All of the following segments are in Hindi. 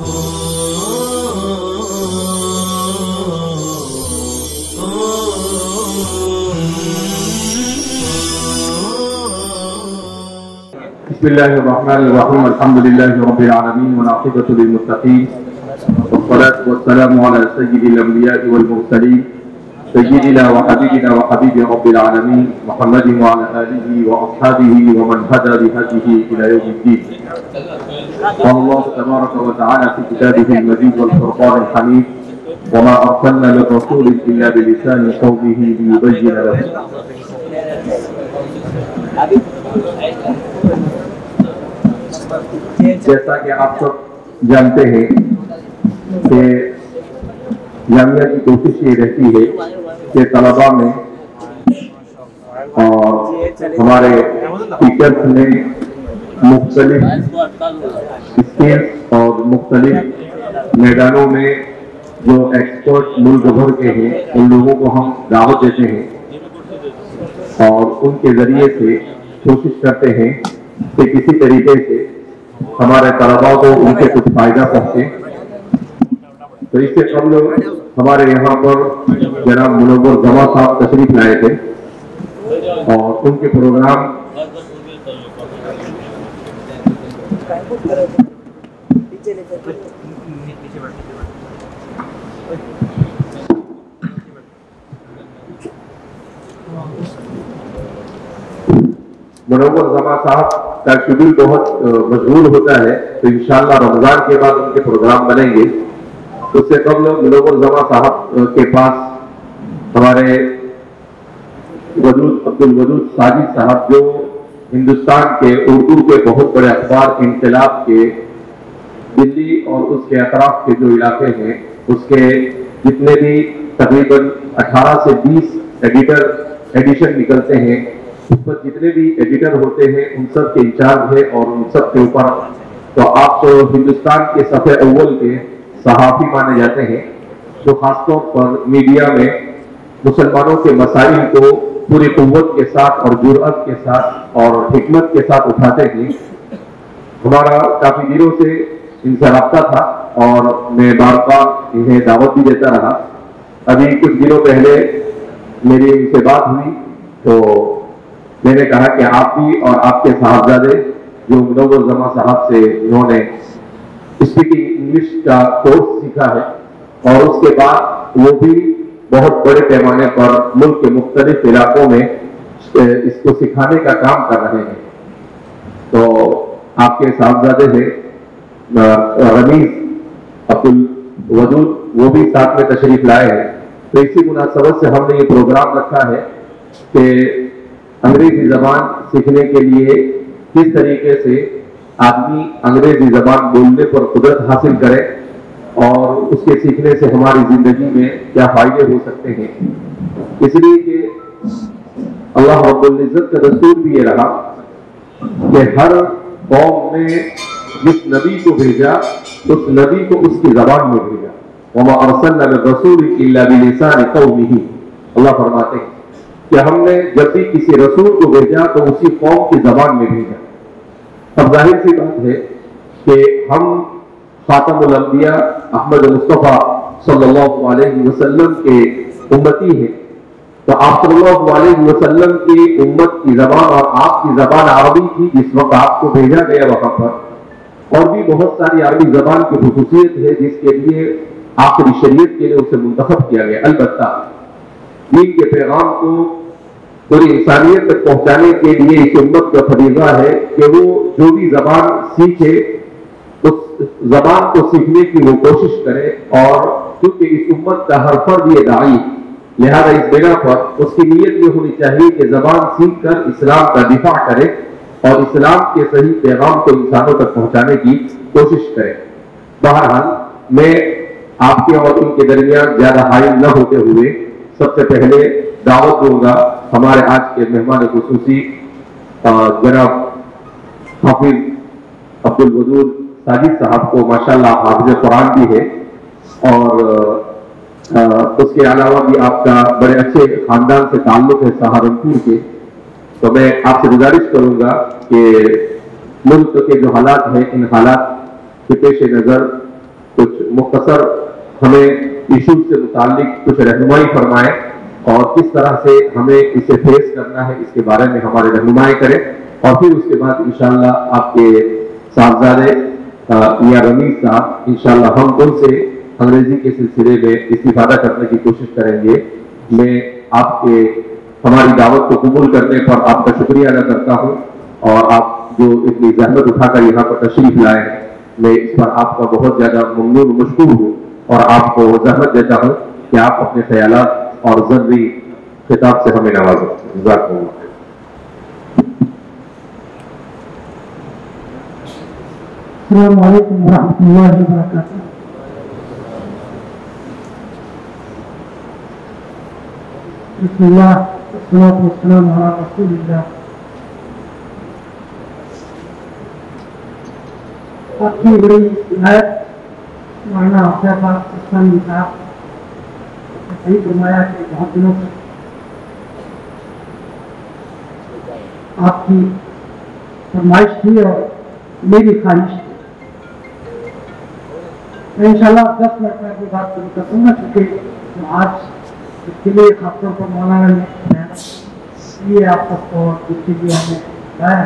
बिस्मिल्लाहिर्रहमानिर्रहीम अल्हम्दुलिल्लाहि रब्बिल आलमीन व आक़िबतु लिल मुत्तक़ीन वस्सलातु वस्सलामु अला सय्यिदिल अंबिया'i वल मुरसलीन सय्यिदिना व हबीबि रब्बिल आलमीन मुहम्मदिन व अला आलिहि व अस्हाबिहि व मन हदा बिहदिहि इला यौमिद्दीन। अल्लाहु तबारक व तआला फी किताबिहिल मजीद वल फुरक़ानिल हमीद व मा अरसलना मिर रसूलिन इल्ला बिलिसानि क़ौमिहि लियुबय्यिना लहुम। जैसा कि आप सब जानते हैं कि जामिया की कोशिश ये रहती है कि तलबा में और हमारे टीचर्स में मुख्तलिफ स्किल्स और मुख्तलिफ मैदानों में जो एक्सपर्ट मुल्क भर के हैं उन लोगों को हम दावत देते हैं और उनके ज़रिए से कोशिश करते हैं कि किसी तरीके से हमारे तलबा को उनसे कुछ फायदा पहुंचे। तो इससे कबल हमारे यहाँ पर जनाब मुनव्वर जमा साहब तशरीफ लाए थे और उनके प्रोग्राम मुनव्वर जमा साहब का शेड्यूल बहुत मशगूल होता है, तो इंशाअल्लाह रमजान के बाद उनके प्रोग्राम बनेंगे। तो उससे कबल मुनव्वर जमा साहब के पास हमारे अब्दुल वदूद साजिद साहब जो हिंदुस्तान के उर्दू के बहुत बड़े अखबार इनकलाब के दिल्ली और उसके अतराफ के जो इलाके हैं उसके जितने भी तकरीबन 18 से 20 एडिशन निकलते हैं, उस पर जितने भी एडिटर होते हैं उन सब के इंचार्ज है और उन सब के ऊपर तो आप तो हिंदुस्तान के सफ़े अव्वल के सहाफ़ी माने जाते हैं जो खासतौर पर मीडिया में मुसलमानों के मसाइल को पूरी कुव्वत के साथ और जुर्अत के साथ और हिकमत के साथ उठाते हैं। हमारा काफ़ी दिनों से इनसे रब्ता था और मैं बार बार इन्हें दावत भी देता रहा। अभी कुछ दिनों पहले मेरी इनसे बात हुई तो मैंने कहा कि आप भी और आपके साहबजादे जो मुनव्वर जमा साहब से इन्होंने स्पीकिंग इंग्लिश का कोर्स सीखा है और उसके बाद वो भी बहुत बड़े पैमाने पर मुल्क के मुख्तलिफ इलाकों में इसको सिखाने का काम कर रहे हैं। तो आपके साहबजादे हैं रमीज अब्दुल वदूद, वो भी साथ में तशरीफ लाए हैं। तो इसी मुनासबत से हमने ये प्रोग्राम रखा है कि अंग्रेजी जबान सीखने के लिए किस तरीके से आदमी अंग्रेजी जबान बोलने पर कुदरत हासिल करे और उसके सीखने से हमारी जिंदगी में क्या फायदे हो सकते हैं। इसलिए कि अल्लाह रब्बुल इज्जत का दस्तूर भी ये रहा कि हर कौम में जिस नबी को भेजा उस नबी को उसकी जबान में भेजा। वमा अरसलना मिर रसूलिन इल्ला बिलिसानि कौमिही। अल्लाह फरमाते हैं कि हमने जब भी किसी रसूल को भेजा तो उसी कौम की जबान में भेजा। अब जाहिर सी बात है कि हम खातमुल अंबिया अहमद मुस्तफ़ा सल्लल्लाहु अलैहि वसल्लम के उम्मती हैं, तो आप सल्लल्लाहु अलैहि वसल्लम की उम्मत की जबान और आपकी जबान अरबी थी जिस वक्त आपको भेजा गया वहां पर, और भी बहुत सारी अरबी जबान की खुसूसियत है जिसके लिए आखिरी शरीयत के लिए उसे मुंतखब किया गया। अलबत्ता दीन के पैगाम को पूरी इंसानियत तक पहुंचाने के लिए इस उम्मत का फरीज़ा है कि वो जो भी जबान सीखे उस जबान को सीखने की वो कोशिश करे। और क्योंकि इस उम्मत का हर फर्द ये दाई, लिहाजा इस बिना पर उसकी नीयत ये होनी चाहिए कि जबान सीख कर इस्लाम का दिफा करे और इस्लाम के सही पैगाम को इंसानों तक पहुंचाने की कोशिश करे। बहरहाल मैं आपके और इनके दरमियान ज्यादा हाइल न होते हुए सबसे पहले दावत दूंगा हमारे आज के मेहमान खुसूसी जनाब हाफिज अब्दुल वदूद साजिद साहब को। माशाल्लाह हाफिज कुरान भी है और उसके अलावा भी आपका बड़े अच्छे खानदान से ताल्लुक है सहारनपुर के। तो मैं आपसे गुजारिश करूंगा कि मुल्क के जो हालात हैं इन हालात के पेश नज़र कुछ मुख्तसर हमें इशूज से मुतालिक कुछ रहनुमाई फरमाएं और किस तरह से हमें इसे फेस करना है इसके बारे में हमारे रहनुमाई करें, और फिर उसके बाद इंशाअल्लाह आपके साहबजादे या रमीज साहब इंशाअल्लाह हम उनसे अंग्रेजी के सिलसिले में इस्तिफादा करने की कोशिश करेंगे। मैं आपके हमारी दावत को कबूल करने पर आपका शुक्रिया अदा करता हूँ और आप जो इतनी जहमत उठाकर यहाँ पर तशरीफ लाए हैं, मैं इस पर आपका बहुत ज्यादा ममनून मशकूर हूँ और आपको जहमत देता हूँ कि आप अपने ख्यालात और जरूरी खिताब से हमें नवाजें। जज़ाकल्लाह। अस्सलामु अलैकुम वरहमतुल्लाहि वबरकातुहू। बिस्मिल्लाह वस्सलातु वस्सलामु अला रसूलिल्लाह। आपकी बड़ी हिदायत मौलाना हफ़ीज़ उस्मानी साहब ने सही फरमाया कि बहुत दिनों से आपकी फरमाइश थी और मेरी ख्वाहिश थी। इंशाअल्लाह 10 मिनट में अपनी बात शुरू कर दूंगा, क्योंकि तो आज इसके लिए खासतौर पर मौलाना ने ये आप सबको जिसके लिए हमें बताया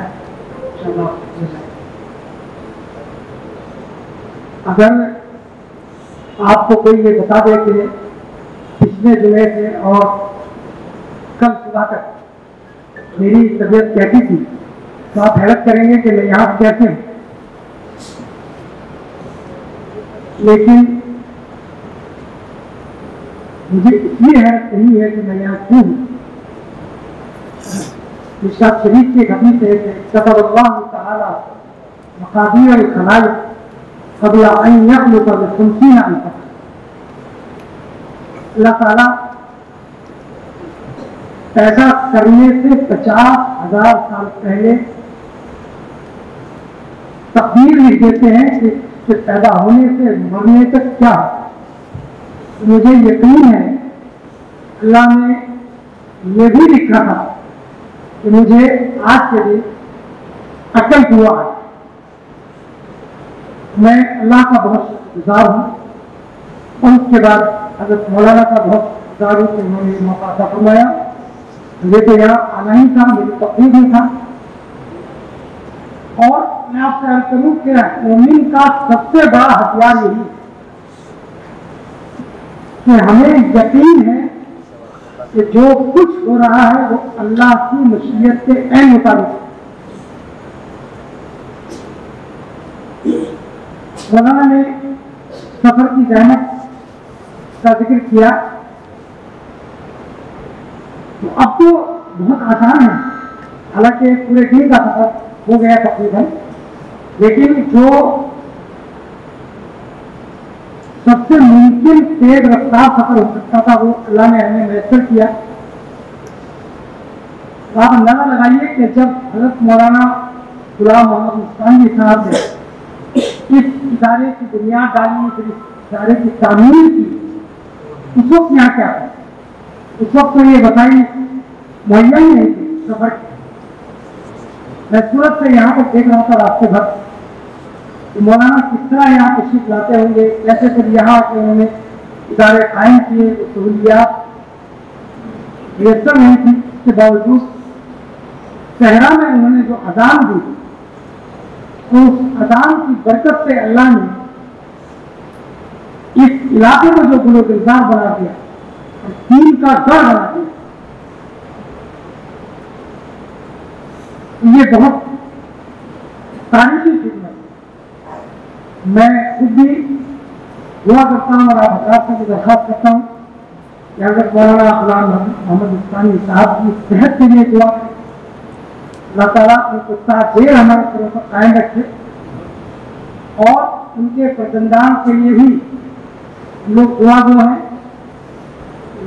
इंशाअल्लाह। अगर आपको कोई ये बता दे कि पिछले जुमे से और कल सुबह तक मेरी तबीयत कैसी थी, तो आप हैरत करेंगे कि मैं यहाँ कैसे हूँ। लेकिन मुझे इसलिए हैरत नहीं है कि मैं यहाँ क्यों हूँ। मिशकात शरीफ के हदीस है कि कतबल्लाहु तआला मकादीर अल-खलाइक क़ब्ल अन यख़्लुक़ ब-50 अल्फ़। अल्लाह ताला पैदा करने से 50,000 साल पहले तकदीर लिख देते हैं कि पैदा होने से मरने तक क्या। मुझे यकीन है अल्लाह ने ये भी लिखा था कि मुझे आज के दिन अकल हुआ है। मैं अल्लाह का बहुत शुक्रगुजार हूँ और उसके बाद हज़रत मौलाना का बहुत शुक्रगुजार हूँ कि उन्होंने मौका अता फरमाया। मुझे तो यहाँ आना ही था, मेरी तकलीफ ही था। और मैं आपसे अर्ज़ करूँ कि मोमिन का सबसे बड़ा हथियार यही है कि हमें यकीन है कि जो कुछ हो रहा है वो अल्लाह की मशीयत के ऐन मुताबिक। मौलाना ने सफर की जहमत का जिक्र किया, तो अब तो बहुत आसान है, हालांकि पूरे दिन का सफर हो गया तकरीबन, लेकिन जो सबसे मुमकिन तेज रफ्तार सफर हो सकता था वो अल्लाह ने हमें मैसर किया। तो आप अंदाजा लगाइए कि जब हज़रत मौलाना गुलाम मोहम्मद उस्मानी साहब ने इस इदारे की बुनियाद डाली, फिर इस इदारे की तामीर की, उस वक्त यहाँ क्या था? उस वक्त तो ये बताई मुहैया ही नहीं थी सफर की। मैं सूरत से यहाँ पर देख रहा था रास्ते भर तो मौलाना किस तरह यहाँ तशरीफ लाते होंगे, कैसे फिर यहाँ आके उन्होंने इदारे कायम किए, सहूलियात बेहतर नहीं थी। इसके बावजूद सहरा में उन्होंने जो अजान दी, उस अजान की बरकत से अल्लाह ने इस इलाके को जो गुलजार बना दिया और दीन का गढ़ बना दिया। ये बहुत तारीखी खिदमत। मैं खुद भी दुआ करता हूँ और आप हज़रात से दरख्वास्त करता हूँ कि अगर मौलाना गुलाम मोहम्मद उस्मानी साहब की सेहत के लिए दुआ करें, अल्लाह ताला उनको ताजेर हमारे तरफ पर कायम रखे और उनके फर्जंदान के लिए भी लोग दुआ गो हैं,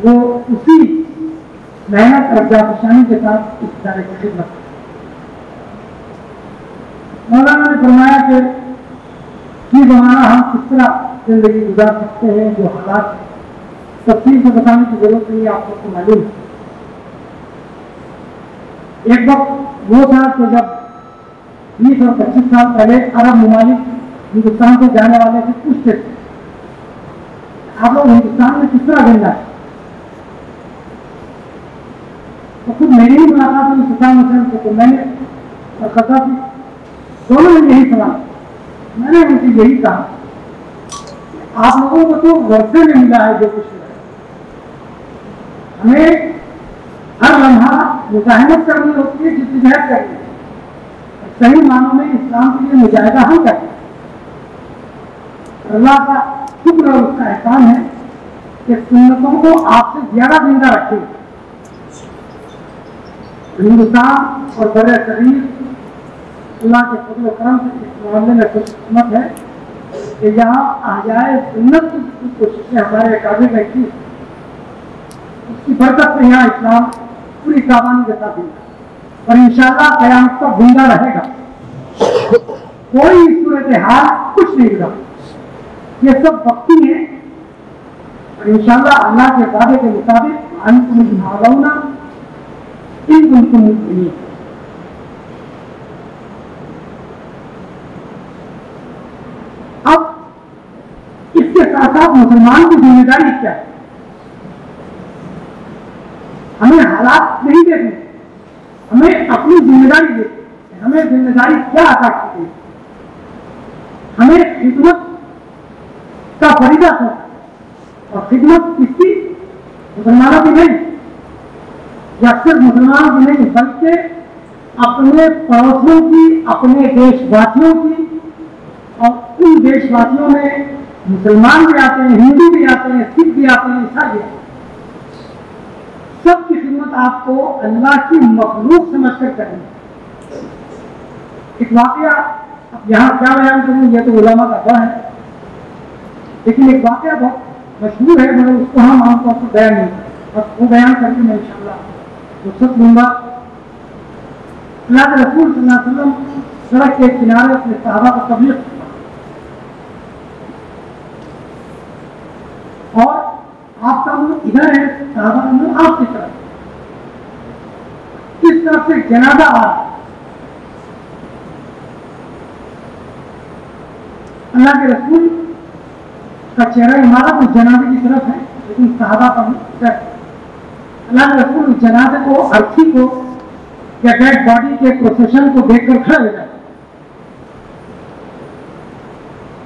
वो उसी मेहनत और जाफशानी के साथ इस तरह की खिदमत। मौलाना ने फरमाया कि जमाना हम किस तरह जिंदगी गुजार सकते हैं, जो हालात तफसील से बताने की जरूरत नहीं है, आप सबको मालूम है। एक वक्त वो था कि जब 20 और 25 साल पहले अरब ममालिक हिंदुस्तान से जाने वाले से पूछते थे किस तरह जिंदा है। तो खुद मेरी ही मुलाकात हुई सद्दाम हुसैन से, तो मैंने और कद्दाफी दोनों ने यही सवाल, मैंने उनसे यही कहा आप लोगों को तो वर्षे में मिला है जो कुछ है, हमें हर लम्हा मुजाहिदत करनी होती है, जिद्दोजहद करनी है, सही मानों में इस्लाम के लिए मुजाहिदा हम करते हैं। अल्लाह का शुक्र और उसका एहसान है कि सुन्नतों को आपसे ज्यादा जिंदा रखे। हिंदुस्तान और बड़े शरीर अल्लाह के फजल करम से इस मामले में कुछ हिम्मत है कि यहाँ आजाए सुन्नत की कोशिशें हमारे अकाबिर ने की, उसकी बरकत से यहाँ इस्लाम पूरी काबानी के साथ और इंशाअल्लाह क़यामत तक जिंदा रहेगा। कोई सूरत हाल कुछ नहीं हुआ, ये सब वक्ती है और इंशाअल्लाह अल्लाह के वादे के मुताबिक अंतुम आलौना इन कुंतुम मुमिनीन। अब इसके साथ साथ मुसलमान की जिम्मेदारी क्या है? हमें हालात नहीं देखने, हमें अपनी जिम्मेदारी देखनी, हमें जिम्मेदारी क्या अदा की गई, हमें खिदमत का फरीदा था और खिदमत किसकी? मुसलमानों की नहीं, या सिर्फ मुसलमानों की नहीं बल्कि अपने पड़ोसियों की, अपने देशवासियों की, और उन देशवासियों में मुसलमान भी आते हैं, हिंदू भी आते हैं, सिख भी आते हैं, ईसाई भी आते हैं। सबकी खिदमत आपको अल्लाह की मखलूक समझकर करनी है। एक वाकया अब यहाँ क्या बयान करूँ, यह तो उलमा का दौर है, लेकिन एक वाकया बहुत मशहूर है, मगर उसको हम आमतौर पर बयान नहीं करते, और वो बयान करके मैं इंशाअल्लाह रुखसत लूंगा। अल्लाह के रसूल सल्लल्लाहु अलैहि वसल्लम सड़क के किनारे अपने सहाबा को तबलीग और आपका मुंह इधर है, सहाबा का मुंह आपकी तरफ, इस तरफ से जनाजा आ रहा है। अल्लाह के रसूल का चेहरा हमारा तो जनाजे की तरफ है, लेकिन सहाबा का मुंह इधर है। अल्लाह के रसूल जनाजे को, अर्थी को या डेड बॉडी के प्रोसेशन को देखकर खड़े हो जाते।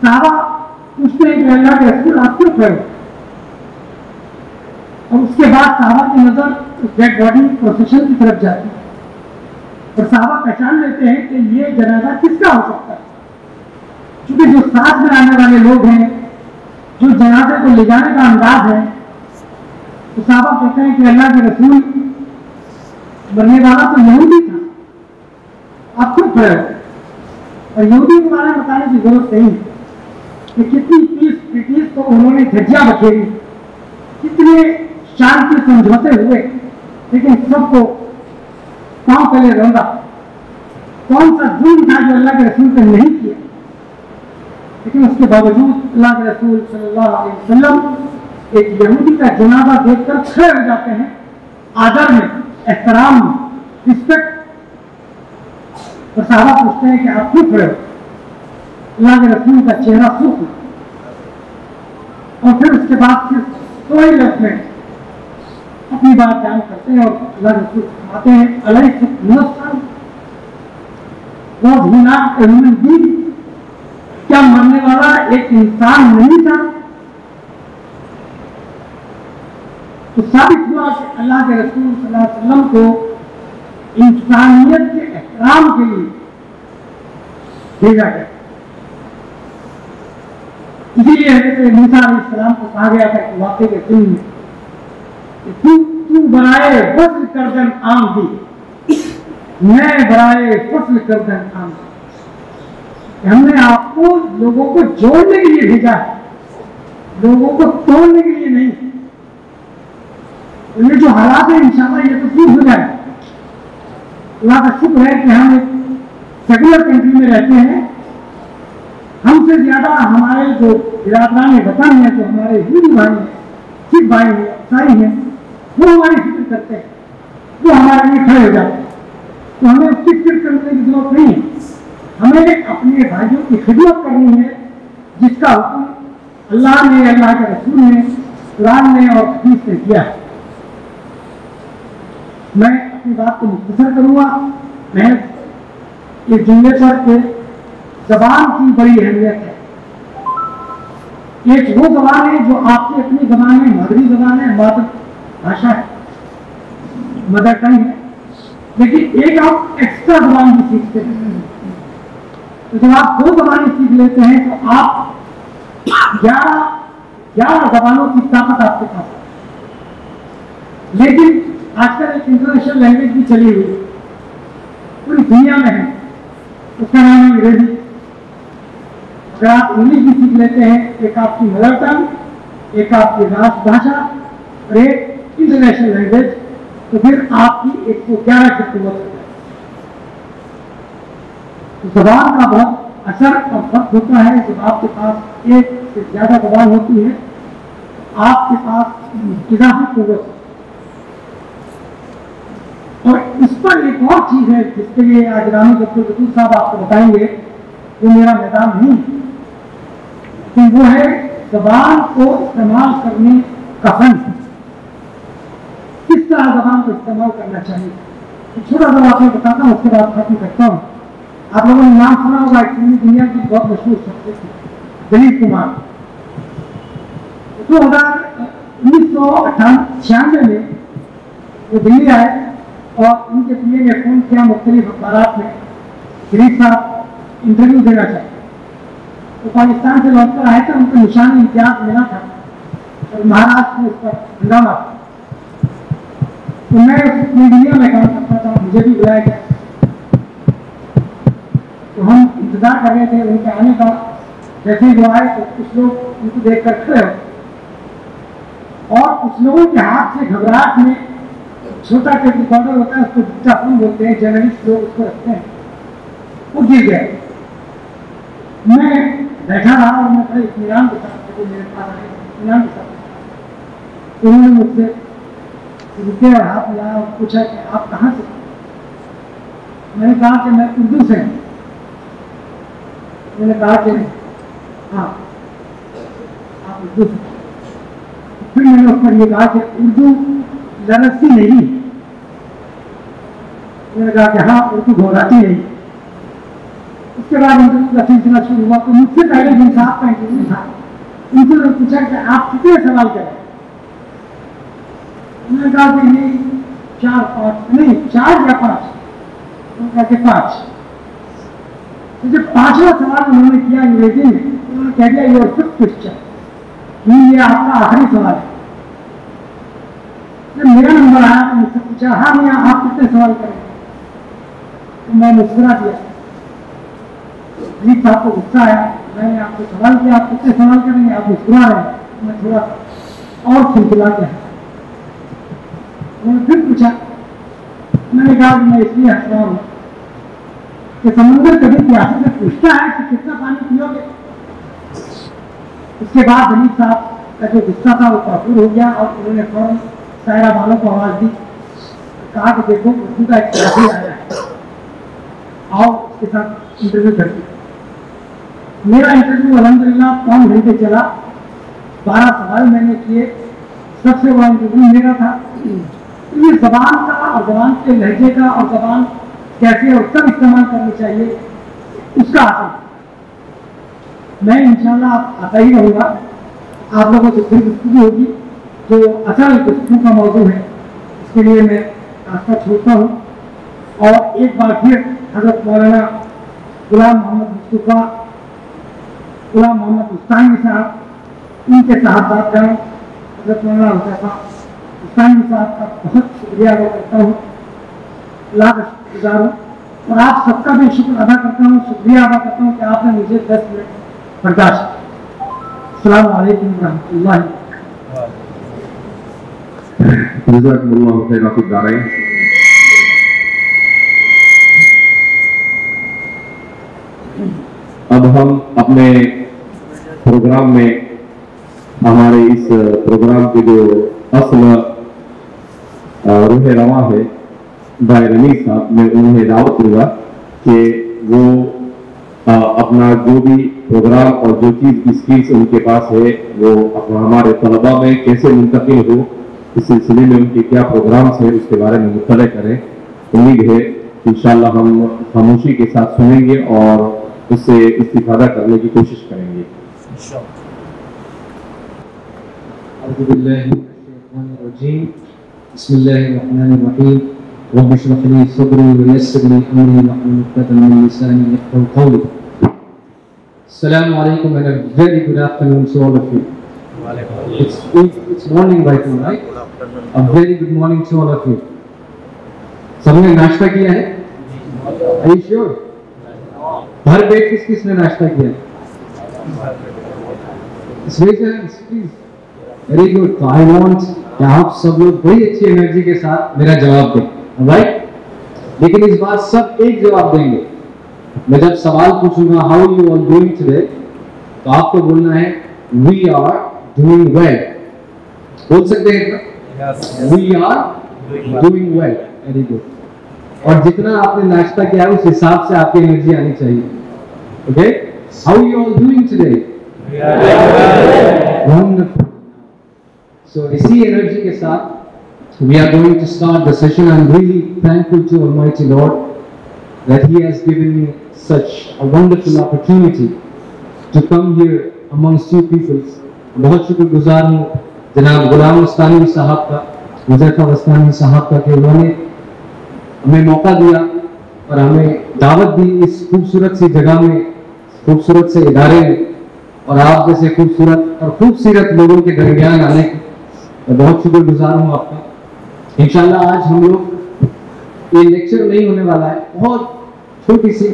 सहाबा पूछते हैं कि अल्लाह के रसूल आप क्यों खड़े हो? और उसके बाद सहाबा की नजर उस डेड बॉडी प्रोसेशन की तरफ जाती है और सहाबा पहचान लेते हैं कि ये जनाजा किसका हो सकता है, क्योंकि जो साथ में आने वाले लोग हैं, जो जनाजे को ले जाने का अंदाज है, तो सहाबा कहते हैं कि अल्लाह के रसूल मरने वाला तो यहूदी था, आप क्यों खड़े हो? और यहूदी के बारे में बताने की जरूरत नहीं है कि कितनी पीस तो उन्होंने धज्जियां बखेरी, कितने शांति समझौते हुए, लेकिन सबको पांव तले रंगा। कौन सा जुर्म था जो अल्लाह के रसूल ने नहीं किया, लेकिन उसके बावजूद अल्लाह के रसूल सल्लल्लाहु अलैहि वसल्लम एक यहूदी का जनाजा देखकर खड़े हो जाते हैं, आदर में, एहतराम में, रिस्पेक्ट। और साहबा पूछते हैं कि आप क्यों खड़े हो? अल्लाह के रसूल का चेहरा सूख, और फिर उसके बाद फिर थोड़ी लफ्ज में अपनी बात बयान करते हैं और अल्लाह के रसूल फरमाते हैं अलैहि क्या मरने वाला एक इंसान नहीं था? तो साबित हुआ कि अल्लाह के रसूल सल्लल्लाहु अलैहि वसल्लम को इंसानियत के एहतराम के लिए भेजा गया। इसीलिए हज़रत मूसा अलैहिस्सलाम को कहा गया था कि वाक़े के फिल्म में तू बनाए फस्ल करदन आम दी, मैं बनाए फस्ल करदन आम दी। हमने आपको लोगों को जोड़ने के लिए भेजा है, लोगों को तोड़ने के लिए नहीं। ये जो हालात है इंशाअल्लाह ये तो ठीक हो जाए। अल्लाह का शुक्र है कि हम एक सेकुलर कंट्री में रहते हैं। हमसे ज्यादा हमारे जो बिरादरान वतन है, जो हमारे हिंदू भाई हैं, सिख भाई हैं, ईसाई हैं, वो हमारी फिक्र करते हैं, वो हमारे लिए खड़े हो जाते हैं। तो हमें उसकी फिक्र करने की जरूरत नहीं है। हमें अपने भाइयों की खिदमत करनी है, जिसका हुक्म अल्लाह ने, अल्लाह के रसूल ने कुरान ने और हदीस ने किया है। मैं अपनी बात को मुख्तसर करूंगा। मैं इस जुमले पर के ज़बान की बड़ी अहमियत है। एक वो ज़बान है जो आपकी अपनी ज़बान है, मादरी ज़बान है, मातृभाषा है, मदर टंग है, लेकिन एक आप एक्स्ट्रा ज़बान भी सीखते हैं। तो जब आप 2 ज़बानें सीख लेते हैं तो आप 11 ज़बानों की ताकत आपके पास है। लेकिन आजकल एक इंटरनेशनल लैंग्वेज भी चली हुई है, पूरी दुनिया में है, उसका नाम है अंग्रेजी। अगर आप इंग्लिश भी सीख लेते हैं, एक आपकी मदर टंग, एक आपकी राष्ट्रभाषा और एक इंटरनेशनल लैंग्वेज, तो फिर आपकी 111 की कुव्वत होती है। तो ज़बान का बहुत असर और फर्क होता है। जब आपके पास एक से ज़्यादा ज़बान होती है, आपके पास इजाफी कुव्वत। और इस पर एक और चीज है जिसके लिए आज रानी डॉक्टर बतूर साहब आपको बताएंगे, वो मेरा मैदान नहीं, कि वो है ज़बान को इस्तेमाल करने का फन। किस तरह ज़बान को इस्तेमाल करना चाहिए, तो छोटा सा आपको बताता हूँ, उसके बाद खत्म करता हूँ। आप लोगों ने नाम सुना होगा, एक्चुअली दुनिया की बहुत मशहूर शख्सियत थी दिलीप कुमार। 1996 में वो दिल्ली आए और उनके पीए ने फोन किया मुख्तलिफ अखबारात में, दिलीप साहब इंटरव्यू देना चाहिए। तो पाकिस्तान से लौट कर आए थे, उनको निशानी इम्तियाज मिला था और महाराष्ट्र में उस पर हंगामा। तो मैं उस मीडिया में काम करता था, मुझे भी बुलाया गया। तो हम इंतजार कर रहे थे उनके आने का। जैसे ही वो आए तो कुछ लोग उनको देख कर खड़े हो, और कुछ लोगों के हाथ से घबराहट में छोटा टेप रिकॉर्डर होता है, उसको डिक्टाफोन बोलते हैं, जर्नलिस्ट लोग उसको रखते हैं, वो गिर गए। मैं बैठा रहा और मैं बड़े इत्मीनान के साथ, मेरे पास आए इत्मीनान के साथ, उन्होंने मुझसे रुके और हाथ मिलाया और पूछा कि आप कहाँ से? मैंने कहा कि मैं उर्दू से हूँ। मैंने कहा कि हाँ आप उर्दू से। फिर मैंने उस पर यह कहा कि उर्दू लरसती नहीं। मैंने कहा कि हाँ उर्दू घोराती नहीं। उसके बाद इंटरव्यू का सिलसिला शुरू हुआ। तो मुझसे पहले जिन साहब का इंटरव्यू था, उनसे मैंने पूछा कि आप कितने सवाल करें? उन्होंने कहा कि नहीं 4-5 नहीं 4 या 5। उन्होंने कहा कि 5। तो जब 5वां सवाल उन्होंने किया अंग्रेजी में, उन्होंने कह दिया योर 5th क्वेश्चन, ये आपका आखिरी सवाल है। जब मेरा नंबर आया तो मुझसे पूछा, हाँ मियाँ आप कितने सवाल करेंगे? तो मैं मुस्कुरा दिया। दिलीप साहब को गुस्सा आया, मैंने आपको सवाल किया आप कितने सवाल करेंगे, आप मुस्कुरा रहे हैं। मैं थोड़ा और खिलखिला गया। उन्होंने फिर पूछा। मैंने कहा मैं इसलिए हंस रहा हूँ कि समुद्र कभी प्यासे से पूछता है कि कितना पानी पियोगे? उसके बाद दिलीप साहब का जो गुस्सा था वो काफूर हो गया और उन्होंने फौरन सायरा वालों को आवाज दी, कहा कि देखो उर्दू का एक साथी आया है, आओ उसके साथ इंटरव्यू करते। मेरा इंटरव्यू अल्हम्दुलिल्लाह 5 घंटे चला। 12 सवाल मैंने किए। सबसे बड़ा इंटरव्यू मेरा था। ये जबान का और जबान के लहजे का और जबान कैसे और कब इस्तेमाल करनी चाहिए उसका असर मैं इंशाल्लाह आता ही रहूँगा। आप लोगों से फिर गुफ्तगू होगी। जो असल गुफ्तगू का मौजू है इसके लिए मैं रास्ता छोड़ता हूँ। और एक बार फिर हज़रत मौलाना गुलाम मोहम्मद उस्तानी साहब, उनके साहबजादगान हज़रत मौलाना हुज़ैफ़ा उस्तानी साहब का बहुत शुक्रिया अदा करता हूँ, लाज़िक़ुज़ार हूँ। और आप सबका भी शुक्र अदा करता हूँ, शुक्रिया अदा करता हूँ कि आपने मुझे 10 मिनट बर्दाश्त। अस्सलामु अलैकुम रहमतुल्लाहि। जज़ाकुमुल्लाहु खैरन फी दारैन। अब हम अपने प्रोग्राम में, हमारे इस प्रोग्राम के जो असल रूह रवा है भाई रमीज साहब, मैं उन्हें दावत दूंगा कि वो अपना जो भी प्रोग्राम और जो चीज़ की स्किल्स उनके पास है वो अपना हमारे तलबा में कैसे मुंतकिल हो, इस सिलसिले में उनके क्या प्रोग्राम्स हैं उसके बारे में मुतला करें। उम्मीद है इंशाअल्लाह हम खामोशी के साथ सुनेंगे और उससे इस्तिफादा करने की कोशिश करेंगे। बिस्मिल्लाहिर्रहमानिर्रहीम रब्बि इश्रह ली सदरी व यस्सिर ली अमरी वहलुल उक़दतम मिन लिसानी यफ़क़हू क़ौली। Assalamu alaikum and a very good afternoon to all of you. It's morning right now, right? A very good morning to all of you. सबने नाश्ता किया है? Are you sure? घर बैठ किसने नाश्ता किया? Raise your hands, please. Very good. तो I want कि आप सब लोग बड़ी अच्छी एनर्जी के साथ मेरा जवाब दें, राइट? लेकिन इस बार सब एक जवाब देंगे। मैं जब सवाल पूछूंगा how you are doing today, तो आपको बोलना है वी आर डूइंग वेल। बोल सकते हैं? We are doing well. Very good. और जितना आपने नाश्ता किया है उस हिसाब से आपकी एनर्जी आनी चाहिए। Okay, how you are doing today? Wonderful. So इसी एनर्जी के साथ we are going to start the session. I am really thankful to almighty lord that He has given me such a wonderful opportunity to come here amongst you people. बहुत शुक्रगुजार हूँ जनाब गुलाम वस्तानी साहब का, हुज़ैफा वस्तानी साहब का कि उन्होंने हमें मौका दिया और हमें दावत दी इस खूबसूरत सी जगह में, खूबसूरत से इदारे में, और आप जैसे खूबसूरत और खूबसूरत लोगों के दरमियान आने की मैं बहुत शुक्रगुजार हूँ आपका। इंशाल्लाह आज हम लोग, ये लेक्चर नहीं होने वाला है, बहुत छोटी सी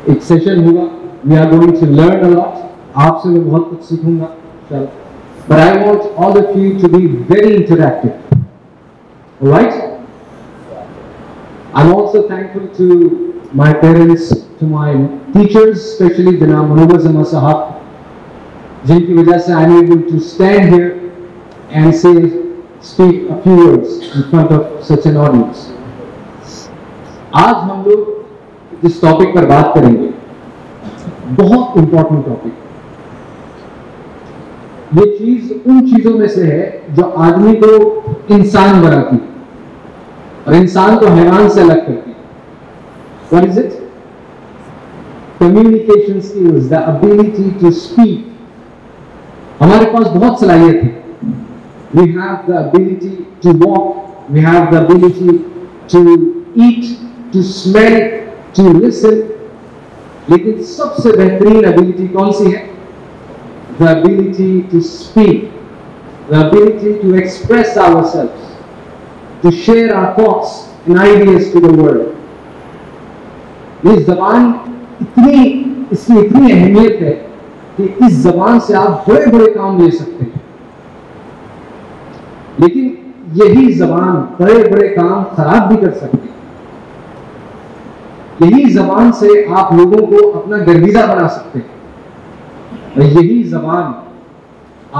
एक सेशन होगा। We are going to learn a lot. आपसे मैं बहुत कुछ सीखूंगा इंशाल्लाह। But I want all of you to be very interactive, alright? I am also thankful to my parents, to my teachers, specially जनाब मनोवर जमा साहब, जिनकी वजह से I am able to stand here and say speak a few words in front of such an audience. आज हम लोग जिस टॉपिक पर बात करेंगे, बहुत इंपॉर्टेंट टॉपिक। ये चीज उन चीजों में से है जो आदमी को इंसान बनाती और इंसान को हैवान से अलग करती। What is it? Communication skills, the ability to speak. हमारे पास बहुत सलाहियत है। We have the ability to walk, we have the ability to eat, to smell, to listen, लेकिन सबसे बेहतरीन एबिलिटी कौन सी है? The ability to speak, the ability to express ourselves, to share our thoughts and ideas to the world. ये जबान इतनी, इसकी इतनी अहमियत है कि इस जबान से आप बड़े बड़े काम ले सकते हैं, लेकिन यही जबान बड़े बड़े काम खराब भी कर सकती है। यही जबान से आप लोगों को अपना गर्विदा बना सकते हैं और यही जबान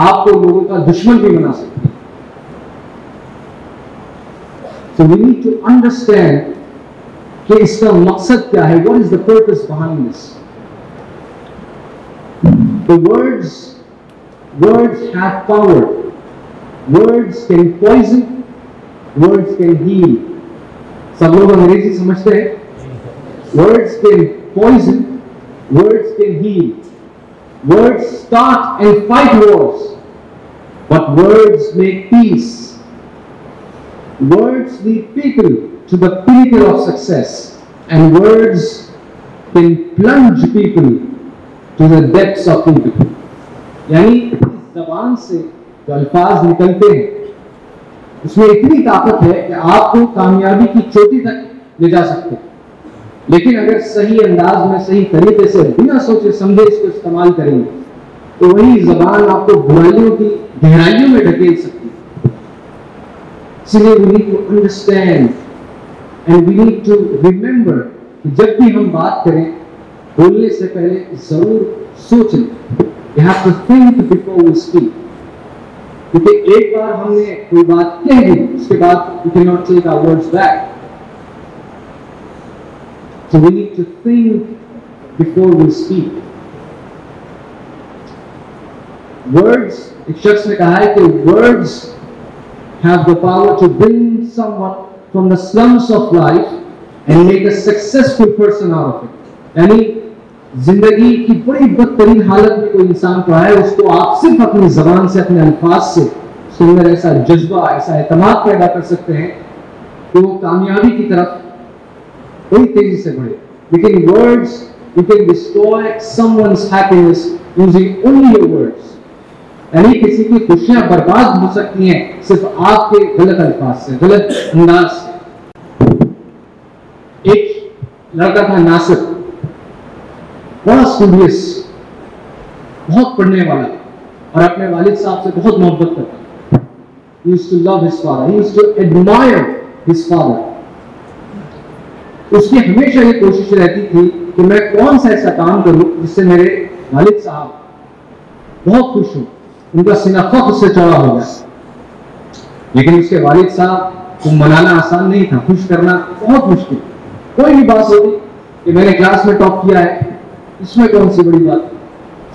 आपको लोगों का दुश्मन भी बना सकती है। So we need to understand कि इसका मकसद क्या है? What is the purpose behind this? The words have power. Words can poison, words can heal. सब लोग अंग्रेजी समझते हैं? Words can poison, words can heal. Words start and fight wars, but words make peace. Words lead people to the pinnacle of success, and words can plunge people to the depths of evil. यानी इस ज़बान से जो अल्फाज निकलते हैं उसमें इतनी ताकत है कि आपको कामयाबी की चोटी तक ले जा सकते हैं, लेकिन अगर सही अंदाज में, सही तरीके से, बिना सोचे समझे इसको इस्तेमाल करेंगे तो वही जबान आपको बुराइयों की गहराइयों में ढकेल सकती है। इसलिए we need to understand and we need to remember कि जब भी हम बात करें, बोलने से पहले जरूर सोच लें। You have to think before we speak, क्योंकि एक बार हमने कोई बात कह दी, उसके बाद we can not take our words back. So we need to think before we speak. Words, एक शख्स ने कहा है कि words have the power to bring someone from the slums of life and make a successful person out of it. यानी जिंदगी की बड़ी बदतरीन हालत में कोई इंसान को आए, उसको आप सिर्फ अपनी जबान से, अपने अल्फाज से उसके अंदर ऐसा जज्बा, ऐसा एतमाद पैदा कर सकते हैं कि वो कामयाबी की तरफ बड़ी तेजी से बढ़े. लेकिन words, you can destroy someone's happiness using only your words. यानी किसी की खुशियां बर्बाद हो सकती हैं सिर्फ आपके गलत अल्फाज से, गलत अंदाज से. एक लड़का था नासिर, बड़ा स्टूडियस, बहुत पढ़ने वाला और अपने वालिद साहब से बहुत मोहब्बत करता. He used to love his father. He used to admire his father. उसकी हमेशा ये कोशिश रहती थी कि मैं कौन सा ऐसा काम करूं जिससे मेरे वालिद साहब बहुत खुश हों, उनका सीना फख्र से चौड़ा हो गया. लेकिन उसके वालिद साहब को मनाना आसान नहीं था, खुश करना बहुत मुश्किल. कोई भी बात होती कि मैंने क्लास में टॉप किया है, इसमें कौन सी बड़ी बात,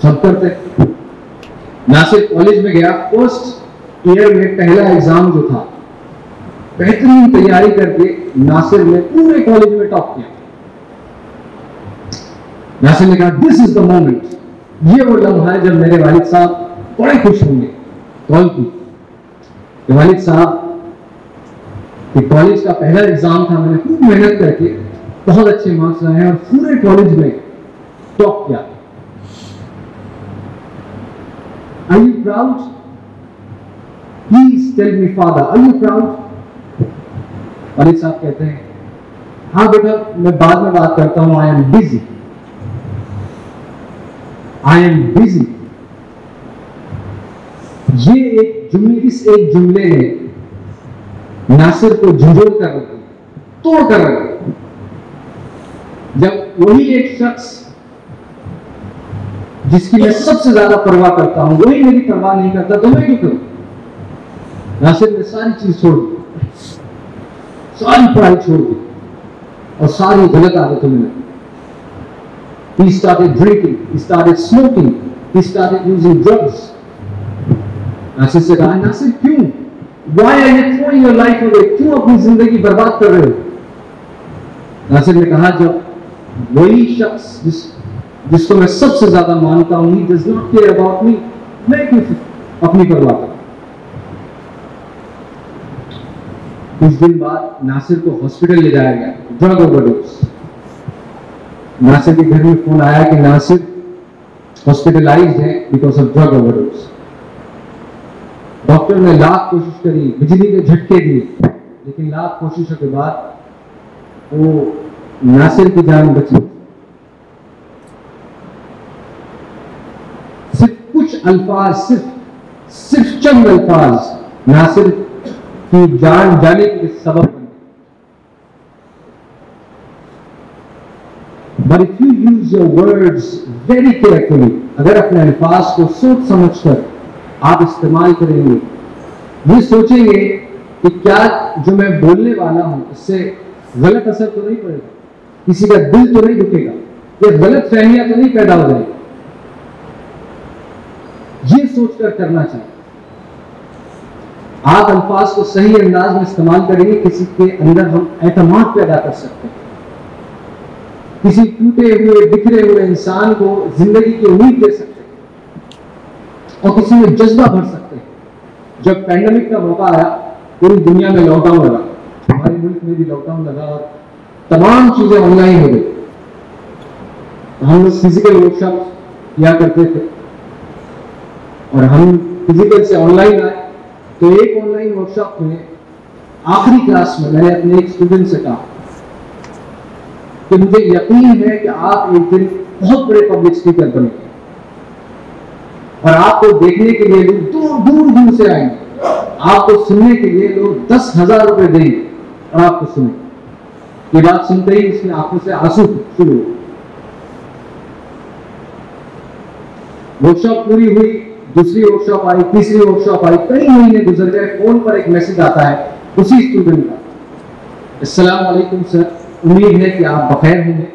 सब करते. नासिर कॉलेज में गया, फर्स्ट ईयर में पहला एग्जाम जो था, बेहतरीन तैयारी करके नासिर ने पूरे कॉलेज में टॉप किया. नासिर ने कहा दिस इज द मोमेंट, ये वो लम्हा है जब मेरे वालिद साहब बड़े खुश होंगे. कॉल की वालिद साहब कि कॉलेज का पहला एग्जाम था, मैंने खूब मेहनत करके बहुत अच्छे मार्क्स लाए हैं और पूरे कॉलेज में टॉप किया. Are you proud? Please tell me, father, are you proud? वालिद साहब कहते हैं हाँ बेटा, मैं बाद में बात करता हूं. I am busy. I am busy. ये एक जुमले, इस एक जुमले ने नासिर को झंझोड़ कर रखा, तोड़ कर रखा. जब वही एक शख्स जिसकी मैं सबसे ज्यादा परवाह करता हूं, वही मेरी परवाह नहीं करता, तो मैं क्यों करूं? नासिर ने सारी चीज छोड़ दी, सारी पढ़ाई छोड़ दी और सारी गलत आदतों में. He started drinking, he started smoking, he started using drugs. Nasir से कहा नासिर क्यों? Why are you throwing your life away? क्यों अपनी जिंदगी बर्बाद कर रहे हो? नासिर ने कहा जब वही शख्स जिसको मैं सबसे ज्यादा मानता हूं, he does not care about me, मैं क्यों अपनी परवाह करूं? कुछ दिन बाद नासिर को हॉस्पिटल ले जाया गया, ड्रग ओवरडोज. नासिर के घर में फोन आया कि नासिर हॉस्पिटलाइज्ड है because of drug overdose. Doctor ने लाख कोशिश करी, बिजली के झटके दिए, लेकिन लाख कोशिशों के बाद वो नासिर की जान बची. सिर्फ कुछ अल्फाज, सिर्फ चंद अल्फाज नासिर की जान जाने के सबब बन गए. But if you use your words very carefully, अगर अपने अल्फाज को सोच समझकर आप इस्तेमाल करेंगे, ये सोचेंगे कि क्या जो मैं बोलने वाला हूं इससे गलत असर तो नहीं पड़ेगा, किसी का दिल तो नहीं दुखेगा, ये गलत फहमियां तो नहीं पैदा हो जाएगी. ये सोचकर करना चाहिए. आप अल्फाज को सही अंदाज में इस्तेमाल करेंगे, किसी के अंदर हम एतमाद पैदा कर सकते हैं. किसी टूटे हुए, बिखरे हुए इंसान को जिंदगी की उम्मीद दे सकते हैं और किसी में जज्बा भर सकते हैं. जब पैंडेमिक का मौका आया, पूरी दुनिया में लॉकडाउन लगा, हमारे मुल्क में भी लॉकडाउन लगा और तमाम चीजें ऑनलाइन हो गई. हम लोग फिजिकल वर्कशॉप किया करते थे और हम फिजिकल से ऑनलाइन आए. तो एक ऑनलाइन वर्कशॉप में आखिरी क्लास में मैंने अपने एक स्टूडेंट से कहा कि मुझे यकीन है कि आप एक दिन बहुत बड़े पब्लिक स्पीकर बनेंगे और आपको देखने के लिए लोग दूर दूर से आएंगे, आपको सुनने के लिए लोग 10,000 रुपए देंगे और आपको सुनेंगे. ये बात सुनते ही उसने आंखों से आंसू शुरू हुए. वर्कशॉप पूरी हुई, दूसरी वर्कशॉप आई, तीसरी वर्कशॉप आई, कई महीने गुजर गए. फोन पर एक मैसेज आता है उसी स्टूडेंट का, अस्सलाम वालेकुम सर, उम्मीद है कि आप बखैर होंगे.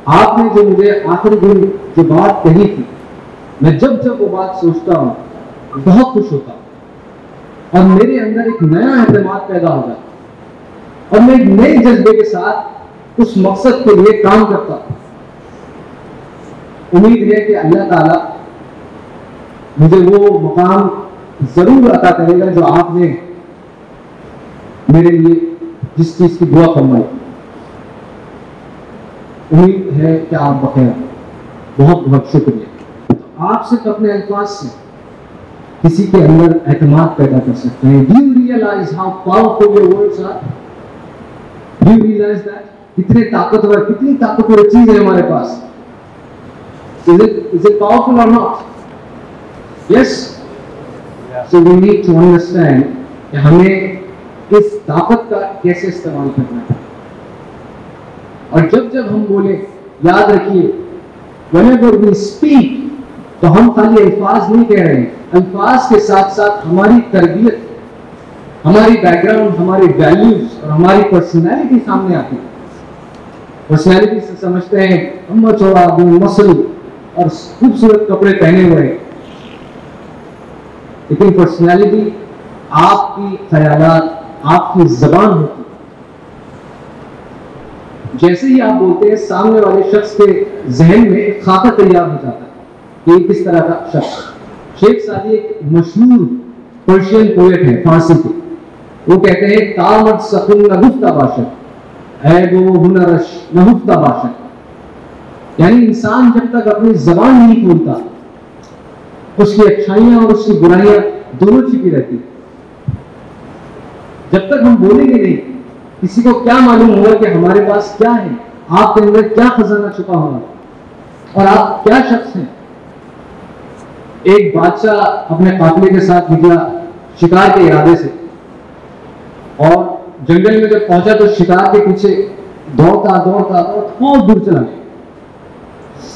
आपने जो मुझे आखिरी दिन जो बात कही थी, मैं जब जब वो बात सोचता हूँ बहुत खुश होता हूँ और मेरे अंदर एक नया एतमाद पैदा हो जाता है और मैं एक नए जज्बे के साथ उस मकसद के लिए काम करता हूँ। उम्मीद है कि अल्लाह ताला मुझे वो मुकाम जरूर अता करेगा जो आपने मेरे लिए जिस चीज की दुआ फरमाई। उम्मीद है कि आप बखैर। बहुत बहुत शुक्रिया। तो आप सिर्फ अपने अल्फाज से किसी के अंदर एतमाद पैदा कर सकते हैं। Do you realize how powerful your words are? Do you realize that? कितने ताकतवर, कितनी ताकतवर चीज है हमारे पास। Is it powerful or not? Yes. So we need to understand कि हमें इस ताकत का कैसे इस्तेमाल करना है। और जब जब हम बोले, याद रखिए, whenever we speak, तो हम खाली अल्फाज नहीं कह रहे हैं, अल्फाज के साथ साथ हमारी तरबियत, हमारी बैकग्राउंड, हमारी वैल्यूज और हमारी पर्सनैलिटी सामने आती है। पर्सनैलिटी से समझते हैं अम्मा चौड़ा आदमी, मसल और खूबसूरत कपड़े पहने हुए, लेकिन पर्सनैलिटी आपकी ख्यालात, आपकी जबान होती है। जैसे ही आप बोलते हैं, सामने वाले शख्स के जहन में एक खाका तैयार हो जाता है कि किस तरह का शख्स। शेख सादी एक मशहूर पर्शियन पोएट है फारसी के। वो कहते हैं तामद सकुन नगुफ्ता बाशक है वो हुनरश नहुफ्ता बाशक। यानी इंसान जब तक अपनी जबान नहीं खोलता, उसकी अच्छाइयां और उसकी बुराइयां दोनों छिपी रहती। जब तक हम बोलेंगे नहीं, किसी को क्या मालूम होगा कि हमारे पास क्या है, आपके अंदर क्या खजाना छुपा होगा और आप क्या शख्स हैं। एक बादशाह अपने काफिले के साथ निकला शिकार के इरादे से और जंगल में जब पहुंचा तो शिकार के पीछे दौड़ता दौड़ता दौड़ता बहुत दूर चला गया।